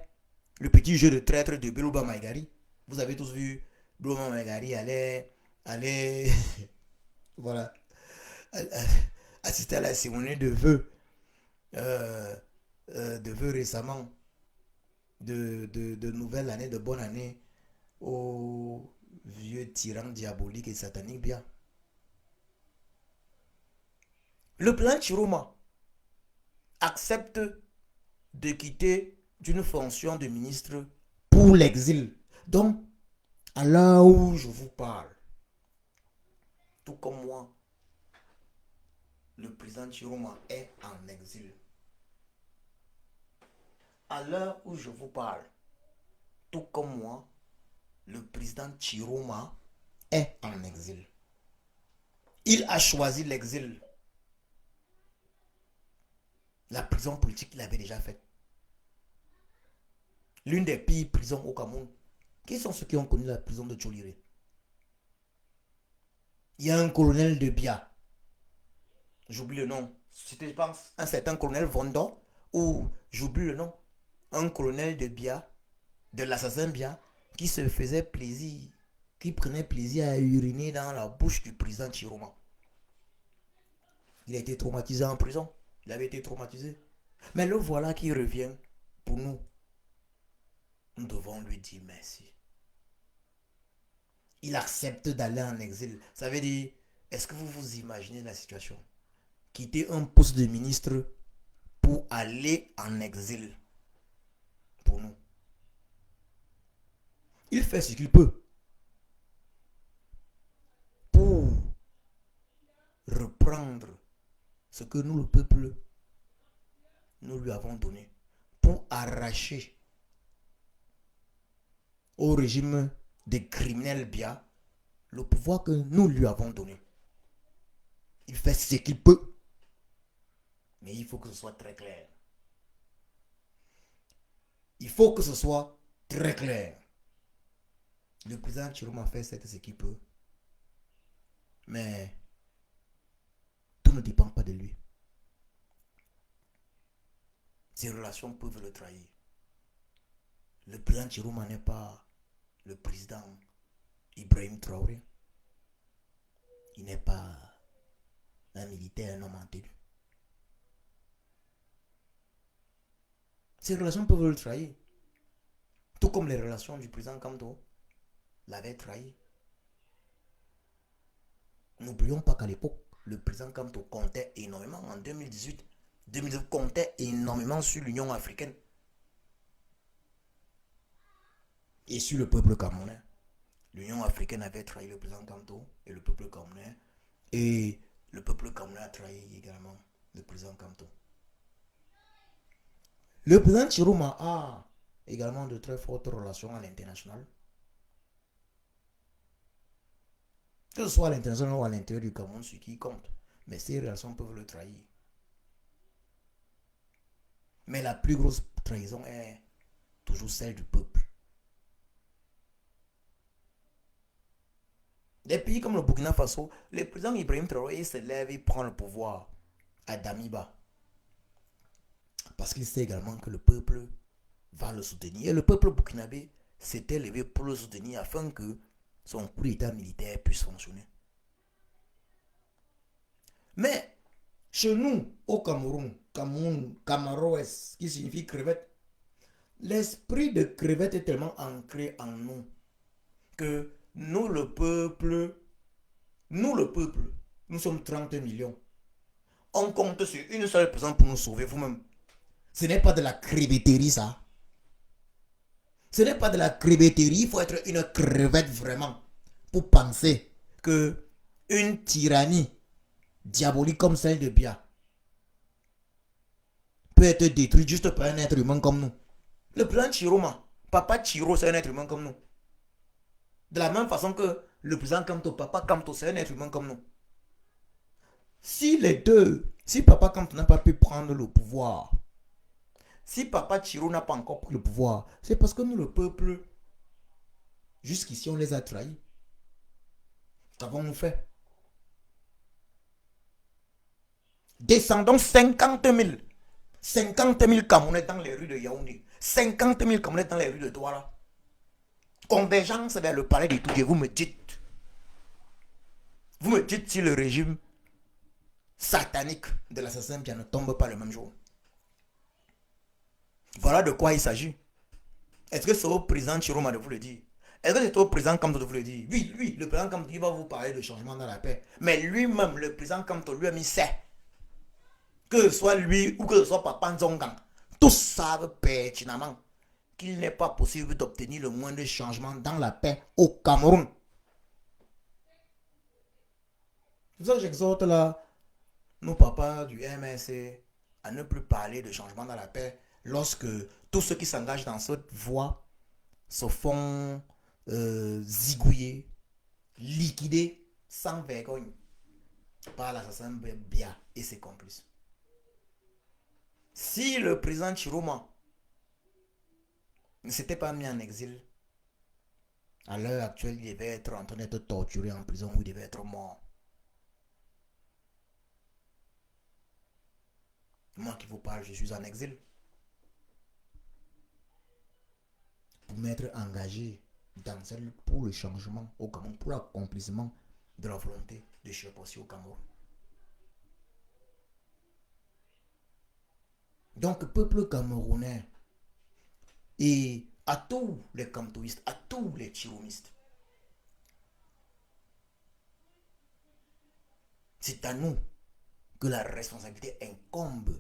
le petit jeu de traître de Bilouba Maïgari. Vous avez tous vu Bilouba Maïgari aller voilà, assister à la cérémonie de vœux récemment, de nouvelle année, de bonne année au vieux tyran diabolique et satanique bien. Le plan Chiroma accepte de quitter d'une fonction de ministre pour l'exil. Donc, à l'heure où je vous parle, tout comme moi, le président Chiroma est en exil. À l'heure où je vous parle, tout comme moi, le président Chiroma est en exil. Il a choisi l'exil. La prison politique, il avait déjà faite. L'une des pires prisons au Cameroun. Qui sont ceux qui ont connu la prison de Tcholiré? Il y a un colonel de Bia. J'oublie le nom. C'était, je pense, un certain colonel Vondo. Ou, j'oublie le nom. Un colonel de Bia, de l'assassin Bia, qui se faisait plaisir, qui prenait plaisir à uriner dans la bouche du président Chiroma. Il a été traumatisé en prison. Il avait été traumatisé. Mais le voilà qui revient pour nous. Nous devons lui dire merci. Il accepte d'aller en exil. Ça veut dire, est-ce que vous vous imaginez la situation? Quitter un poste de ministre pour aller en exil. Pour nous. Il fait ce qu'il peut pour reprendre ce que nous, le peuple, nous lui avons donné. Pour arracher au régime des criminels Bia le pouvoir que nous lui avons donné. Il fait ce qu'il peut. Mais il faut que ce soit très clair. Il faut que ce soit très clair. Le président Chiroma fait ce qu'il peut. Mais tout ne dépend pas de lui. Ses relations peuvent le trahir. Le président Chiroma n'est pas le président Ibrahim Traoré. Il n'est pas un militaire, un homme entêté. Ces relations peuvent le trahir. Tout comme les relations du président Kamto l'avaient trahi. N'oublions pas qu'à l'époque, le président Kamto comptait énormément. En 2018, 2019 comptait énormément sur l'Union africaine. Et sur le peuple camerounais. L'Union africaine avait trahi le président Kamto et le peuple camerounais. Et le peuple camerounais a trahi également le président Kamto. Le président Chiroma a également de très fortes relations à l'international. Que ce soit à l'international ou à l'intérieur du Cameroun, ce qui compte. Mais ces relations peuvent le trahir. Mais la plus grosse trahison est toujours celle du peuple. Des pays comme le Burkina Faso, le président Ibrahim Traoré se lève et prend le pouvoir à Damiba. Parce qu'il sait également que le peuple va le soutenir. Et le peuple burkinabé s'était levé pour le soutenir afin que son coup d'état militaire puisse fonctionner. Mais chez nous, au Cameroun, Camaroès, qui signifie crevette, l'esprit de crevette est tellement ancré en nous que nous le peuple, nous sommes 30 millions. On compte sur une seule personne pour nous sauver vous-même. Ce n'est pas de la crevetterie, ça. Ce n'est pas de la crevetterie. Il faut être une crevette vraiment pour penser que une tyrannie diabolique comme celle de Bia peut être détruite juste par un être humain comme nous. Le président Chiroma, Papa Chiro, c'est un être humain comme nous. De la même façon que le président Kamto, Papa Kamto, c'est un être humain comme nous. Si Papa Kamto n'a pas pu prendre le pouvoir, si Papa Chiro n'a pas encore pris le pouvoir, c'est parce que nous, le peuple, jusqu'ici, on les a trahis. Qu'avons-nous fait? Descendons 50 000. 50 000 Camerounais dans les rues de Yaoundé. 50 000 Camerounais dans les rues de Douala. Convergence vers le palais de Toudié. Vous me dites si le régime satanique de l'assassin Bia ne tombe pas le même jour. Voilà de quoi il s'agit. Est-ce que c'est au président Chiroma de vous le dire? Est-ce que c'est au président Kamto de vous le dire? Oui, lui, le président Kamto, il va vous parler de changement dans la paix. Mais lui-même, le président Kamto, lui-même, il sait. Que ce soit lui ou que ce soit Papa Nzongang, tous savent pertinemment qu'il n'est pas possible d'obtenir le moindre changement dans la paix au Cameroun. C'est ça que j'exhorte là nos papas du MSC à ne plus parler de changement dans la paix lorsque tous ceux qui s'engagent dans cette voie se font zigouiller, liquider sans vergogne par l'assassin Bia et ses complices. Si le président Chiroma ne s'était pas mis en exil, à l'heure actuelle, il devait être en train d'être torturé en prison ou il devait être mort. Moi qui vous parle, je suis en exil. Pour m'être engagé dans celle pour le changement au Cameroun, pour l'accomplissement de la volonté de Chiropossi au Cameroun. Donc, peuple camerounais et à tous les camtoïstes, à tous les chiromistes, c'est à nous que la responsabilité incombe,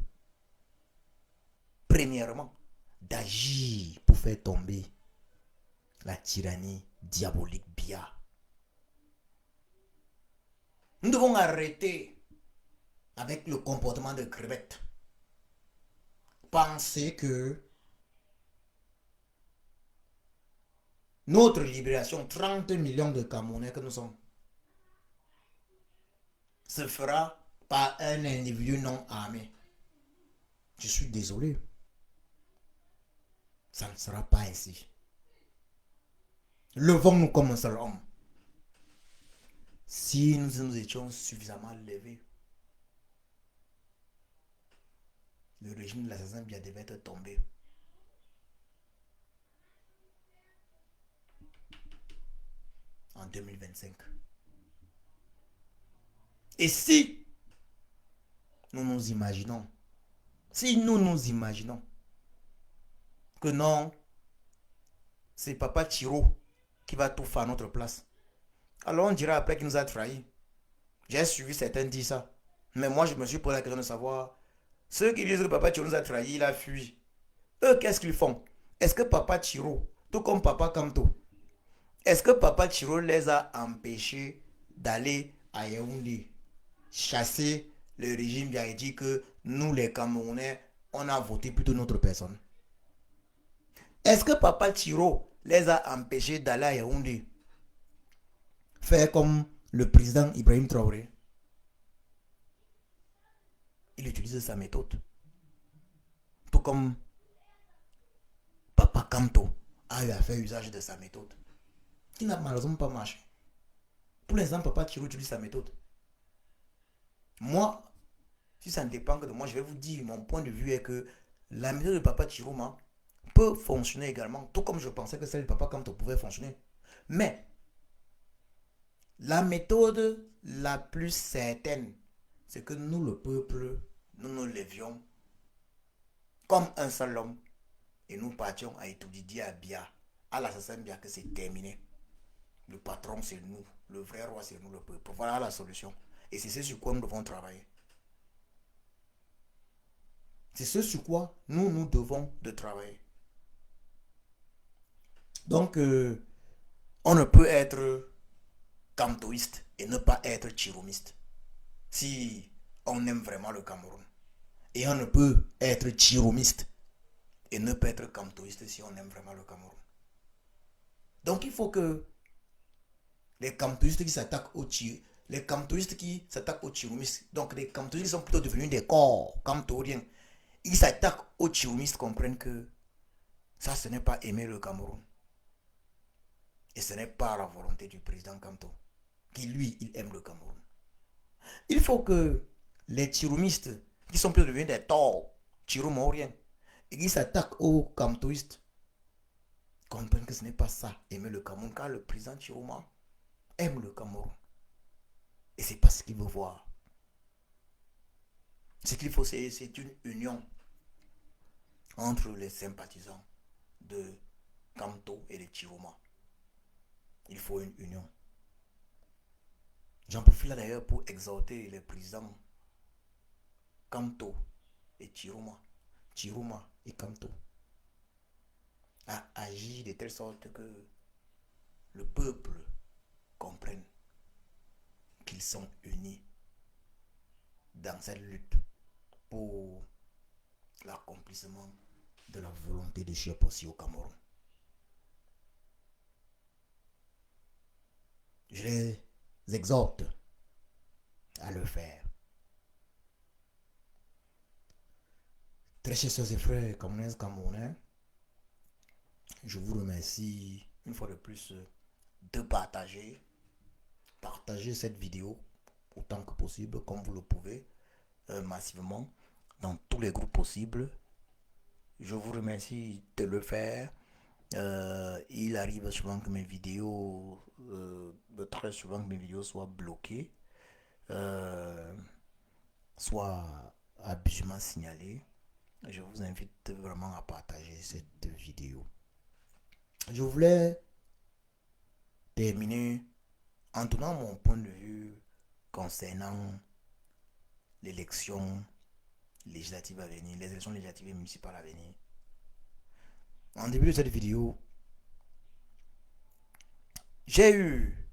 premièrement, d'agir pour faire tomber la tyrannie diabolique Bia. Nous devons arrêter avec le comportement de crevette. Penser que notre libération, 30 millions de Camerounais que nous sommes, se fera par un individu non armé. Je suis désolé. Ça ne sera pas ainsi. Levons-nous comme un seul homme. Si nous étions suffisamment levés, le régime de l'assassin Bia devait être tombé. En 2025. Et si nous nous imaginons que non, c'est Papa Chiro qui va tout faire à notre place, alors on dira après qu'il nous a trahis. J'ai suivi certains dire ça. Mais moi, je me suis posé la question de savoir, ceux qui disent que Papa Chiro nous a trahis, il a fui. Eux, qu'est-ce qu'ils font? Est-ce que Papa Chiro, tout comme Papa Kamto, est-ce que Papa Chiro les a empêchés d'aller à Yaoundé chasser le régime qui a dit que nous, les Camerounais, on a voté plutôt notre personne? Est-ce que Papa Chiro les a empêchés d'aller à Yaoundé faire comme le président Ibrahim Traoré? Il utilise sa méthode. Tout comme Papa Kamto a eu à faire usage de sa méthode, qui n'a malheureusement pas marché. Pour l'instant, Papa Chiro utilise sa méthode. Moi, si ça ne dépend que de moi, je vais vous dire, mon point de vue est que la méthode de Papa Chiroma peut fonctionner également, tout comme je pensais que celle de Papa Kamto pouvait fonctionner. Mais la méthode la plus certaine, c'est que nous, le peuple, nous nous levions comme un seul homme et nous partions à étudier à Bia, à l'assassin Bia, que c'est terminé. Le patron, c'est nous. Le vrai roi, c'est nous, le peuple. Voilà la solution. Et c'est ce sur quoi nous devons travailler. C'est ce sur quoi nous devons de travailler. Donc, on ne peut être camtoïste et ne pas être chiromiste si on aime vraiment le Cameroun. Et on ne peut être chiromiste et ne pas être camtoïste si on aime vraiment le Cameroun. Donc, il faut que les camtoïstes qui s'attaquent aux chiromistes, donc les camtoïstes qui sont plutôt devenus des corps camtoriens, ils s'attaquent aux chiromistes, comprennent que ça, ce n'est pas aimer le Cameroun. Et ce n'est pas la volonté du président Kamto, qui lui, il aime le Cameroun. Il faut que les chiromistes, qui sont plutôt devenus des torts chiromoriens, et qui s'attaquent aux camtoïstes, comprennent que ce n'est pas ça, aimer le Cameroun, car le président Chiroma aime le Cameroun. Et c'est pas ce qu'il veut voir. Ce qu'il faut, c'est une union entre les sympathisants de Kamto et de Chiroma. Il faut une union. J'en profite là d'ailleurs pour exhorter les présidents Kamto et Chiroma et Kamto, à agir de telle sorte que le peuple comprenne qu'ils sont unis dans cette lutte pour l'accomplissement de la volonté de Chiapossi au Cameroun. Je les exhorte à le faire. Très chers soeurs et frères Camerounais, je vous remercie une fois de plus de partager cette vidéo autant que possible, comme vous le pouvez, massivement, dans tous les groupes possibles. Je vous remercie de le faire. Il arrive souvent que mes vidéos, très souvent que mes vidéos soient bloquées, soient abusivement signalées. Je vous invite vraiment à partager cette vidéo. Je voulais terminer en donnant mon point de vue concernant l'élection législative à venir, les élections législatives et municipales à venir. En début de cette vidéo, j'ai eu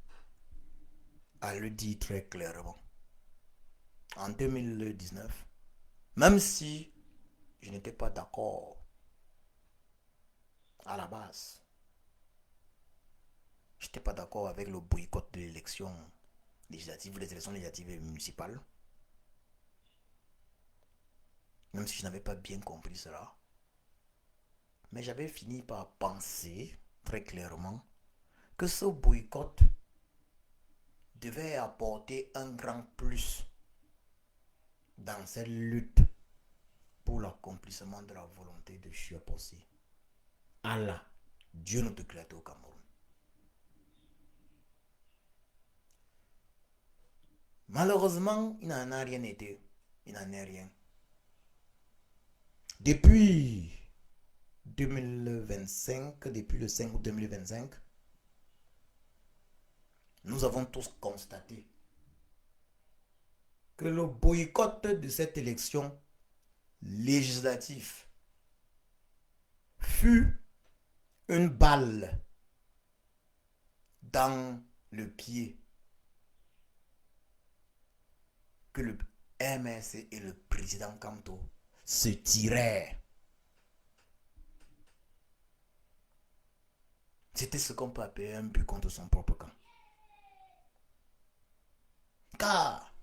à le dire très clairement. En 2019, même si je n'étais pas d'accord à la base, je n'étais pas d'accord avec le boycott de l'élection législative, les élections législatives et municipales, même si je n'avais pas bien compris cela. Mais j'avais fini par penser très clairement que ce boycott devait apporter un grand plus dans cette lutte pour l'accomplissement de la volonté de Chiapossi. Allah, Dieu notre créateur au Cameroun. Malheureusement, il n'en a rien été. Il n'en est rien. Depuis 2025, depuis le 5 août 2025, nous avons tous constaté que le boycott de cette élection législative fut une balle dans le pied que le MRC et le président Kamto se tiraient. C'était ce qu'on peut appeler un but contre son propre camp. Car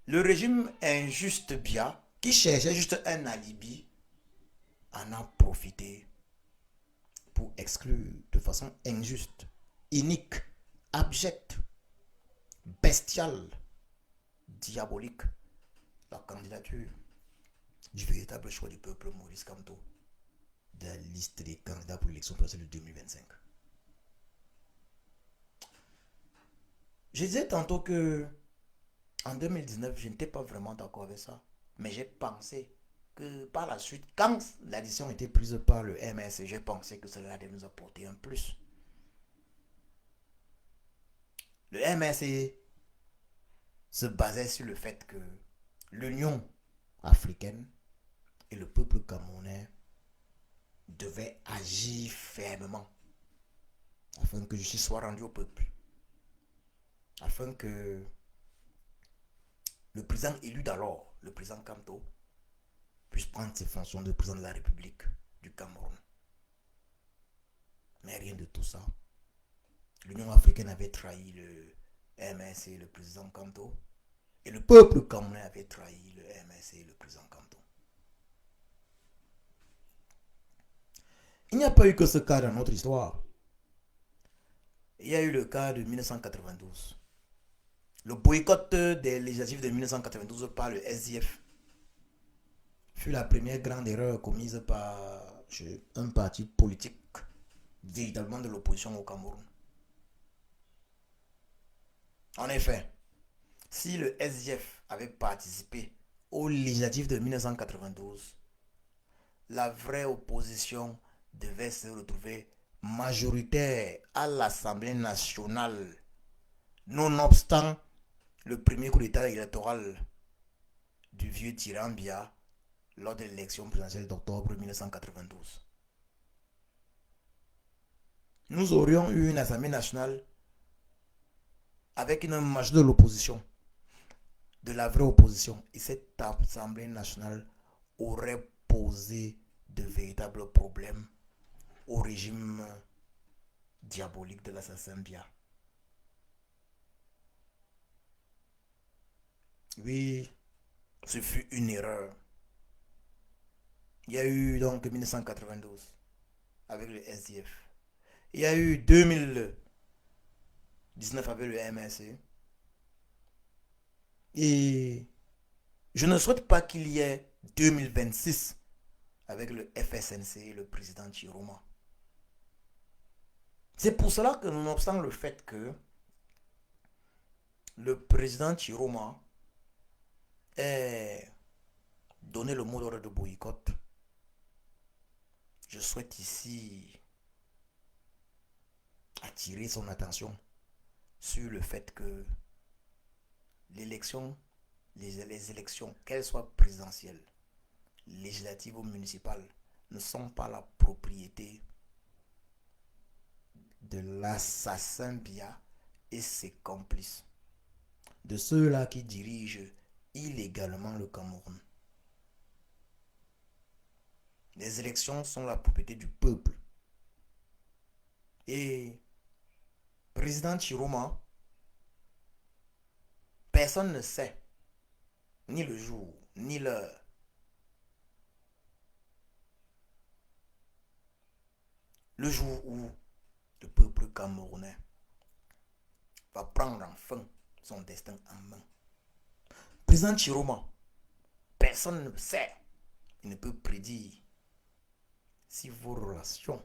le régime injuste Biya, qui cherchait juste un alibi, en a profité pour exclure de façon injuste, inique, abjecte, bestiale, diabolique, la candidature du véritable choix du peuple Maurice Kamto de la liste des candidats pour l'élection présidentielle de 2025. Je disais tantôt que en 2019, je n'étais pas vraiment d'accord avec ça, mais j'ai pensé que par la suite, quand la décision était prise par le MS, j'ai pensé que cela allait nous apporter un plus. Le MSC se basait sur le fait que l'Union africaine et le peuple camerounais devaient agir fermement afin que justice soit rendue au peuple, afin que le président élu d'alors, le président Kamto, puisse prendre ses fonctions de président de la République du Cameroun. Mais rien de tout ça. L'Union africaine avait trahi le MS et le président Kamto, et le peuple camerounais avait trahi le MS et le président Kamto. Il n'y a pas eu que ce cas dans notre histoire. Il y a eu le cas de 1992. Le boycott des législatives de 1992 par le SDF fut la première grande erreur commise par un parti politique véritablement de l'opposition au Cameroun. En effet, si le SDF avait participé aux législatives de 1992, la vraie opposition devait se retrouver majoritaire à l'Assemblée nationale, nonobstant le premier coup d'état électoral du vieux tyran Biya lors de l'élection présidentielle d'octobre 1992. Nous aurions eu une Assemblée nationale avec une majorité de l'opposition, de la vraie opposition. Et cette Assemblée nationale aurait posé de véritables problèmes au régime diabolique de l'assassin Bia. Oui, ce fut une erreur. Il y a eu donc 1992 avec le SDF. Il y a eu 2019 avec le MSC. Et je ne souhaite pas qu'il y ait 2026 avec le FSNC et le président Chiroma. C'est pour cela que, nonobstant le fait que le président Chiroma ait donné le mot d'ordre de boycott, je souhaite ici attirer son attention sur le fait que l'élection, les élections, qu'elles soient présidentielles, législatives ou municipales, ne sont pas la propriété de l'assassin Bia et ses complices, de ceux-là qui dirigent illégalement le Cameroun. Les élections sont la propriété du peuple. Et président Chiroma, personne ne sait ni le jour, ni l'heure. Le jour où le peuple camerounais va prendre enfin son destin en main. Président Chiroma, personne ne sait, il ne peut prédire si vos relations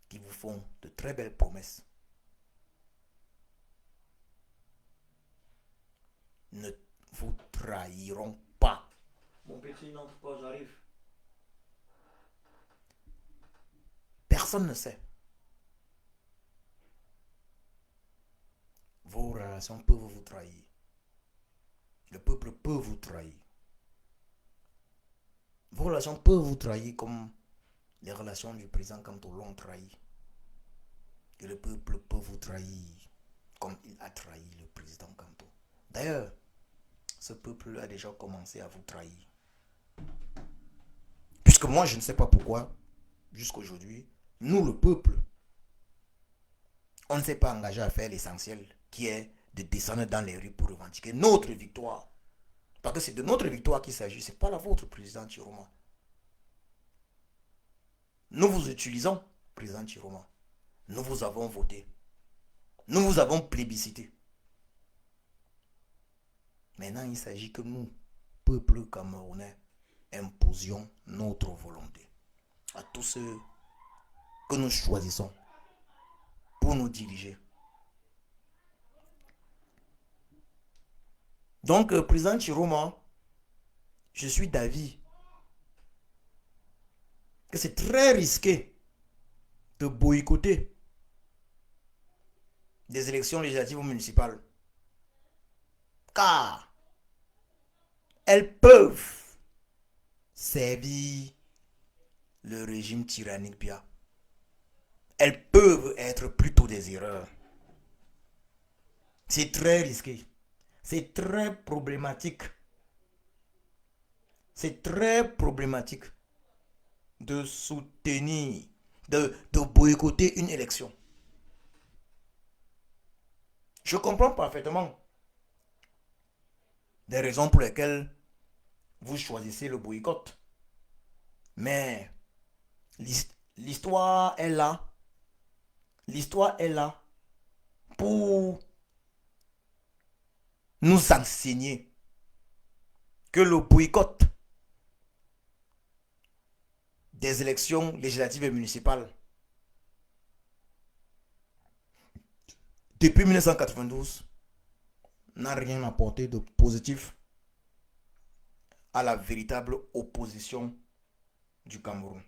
qui vous font de très belles promesses ne vous trahiront pas. Mon petit, n'entre pas, j'arrive. Personne ne sait. Vos relations peuvent vous trahir. Le peuple peut vous trahir. Vos relations peuvent vous trahir comme les relations du président Kanto l'ont trahi. Et le peuple peut vous trahir comme il a trahi le président Kanto. D'ailleurs, ce peuple a déjà commencé à vous trahir. Puisque moi, je ne sais pas pourquoi, jusqu'aujourd'hui, nous, le peuple, on ne s'est pas engagé à faire l'essentiel, qui est de descendre dans les rues pour revendiquer notre victoire. Parce que c'est de notre victoire qu'il s'agit, ce n'est pas la vôtre, président Chiroma. Nous vous utilisons, président Chiroma. Nous vous avons voté. Nous vous avons plébiscité. Maintenant, il s'agit que nous, peuple camerounais, imposions notre volonté à tous ceux que nous choisissons pour nous diriger. Donc, président Chiroma, je suis d'avis que c'est très risqué de boycotter des élections législatives ou municipales. Car elles peuvent servir le régime tyrannique Bia. Elles peuvent être plutôt des erreurs. C'est très risqué. C'est très problématique. C'est très problématique de soutenir, de boycotter une élection. Je comprends parfaitement des raisons pour lesquelles vous choisissez le boycott. Mais l'histoire est là. L'histoire est là pour nous enseigner que le boycott des élections législatives et municipales depuis 1992 n'a rien apporté de positif à la véritable opposition du Cameroun.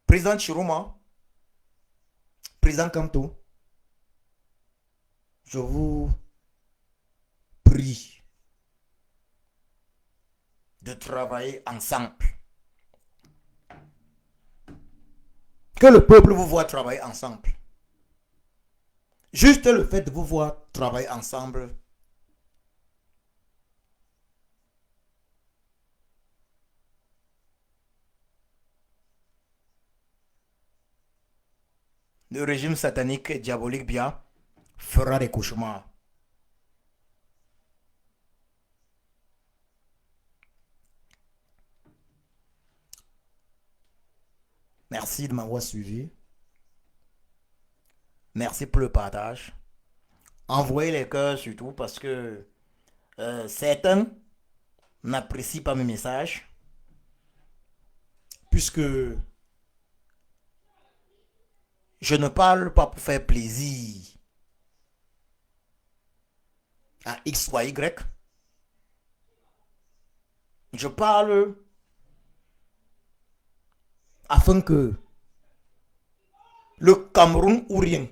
Président Chiroma, président Kanto, je vous prie de travailler ensemble. que le peuple vous voit travailler ensemble. Juste le fait de vous voir travailler ensemble. Le régime satanique et diabolique bien fera des cauchemars. Merci de m'avoir suivi. Merci pour le partage. Envoyez les cœurs surtout parce que certains n'apprécient pas mes messages. Puisque je ne parle pas pour faire plaisir à X ou à Y. Je parle afin que le Cameroun ou rien,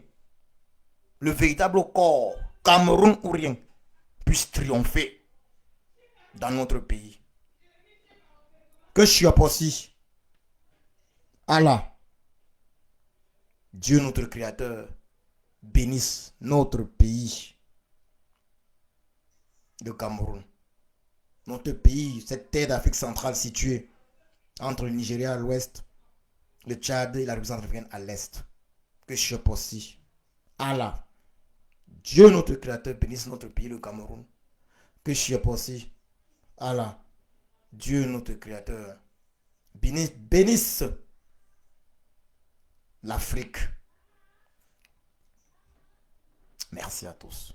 le véritable corps Cameroun ou rien, puisse triompher dans notre pays. Que Chiapossi, Allah, Dieu notre Créateur, bénisse notre pays, le Cameroun. Notre pays, cette terre d'Afrique centrale située entre le Nigeria à l'ouest, le Tchad et la République centrafricaine à l'est. Que Chiapossi, Allah, Dieu notre Créateur, bénisse notre pays, le Cameroun. Que Chiapossi, Allah, Dieu notre Créateur, bénisse l'Afrique. Merci à tous.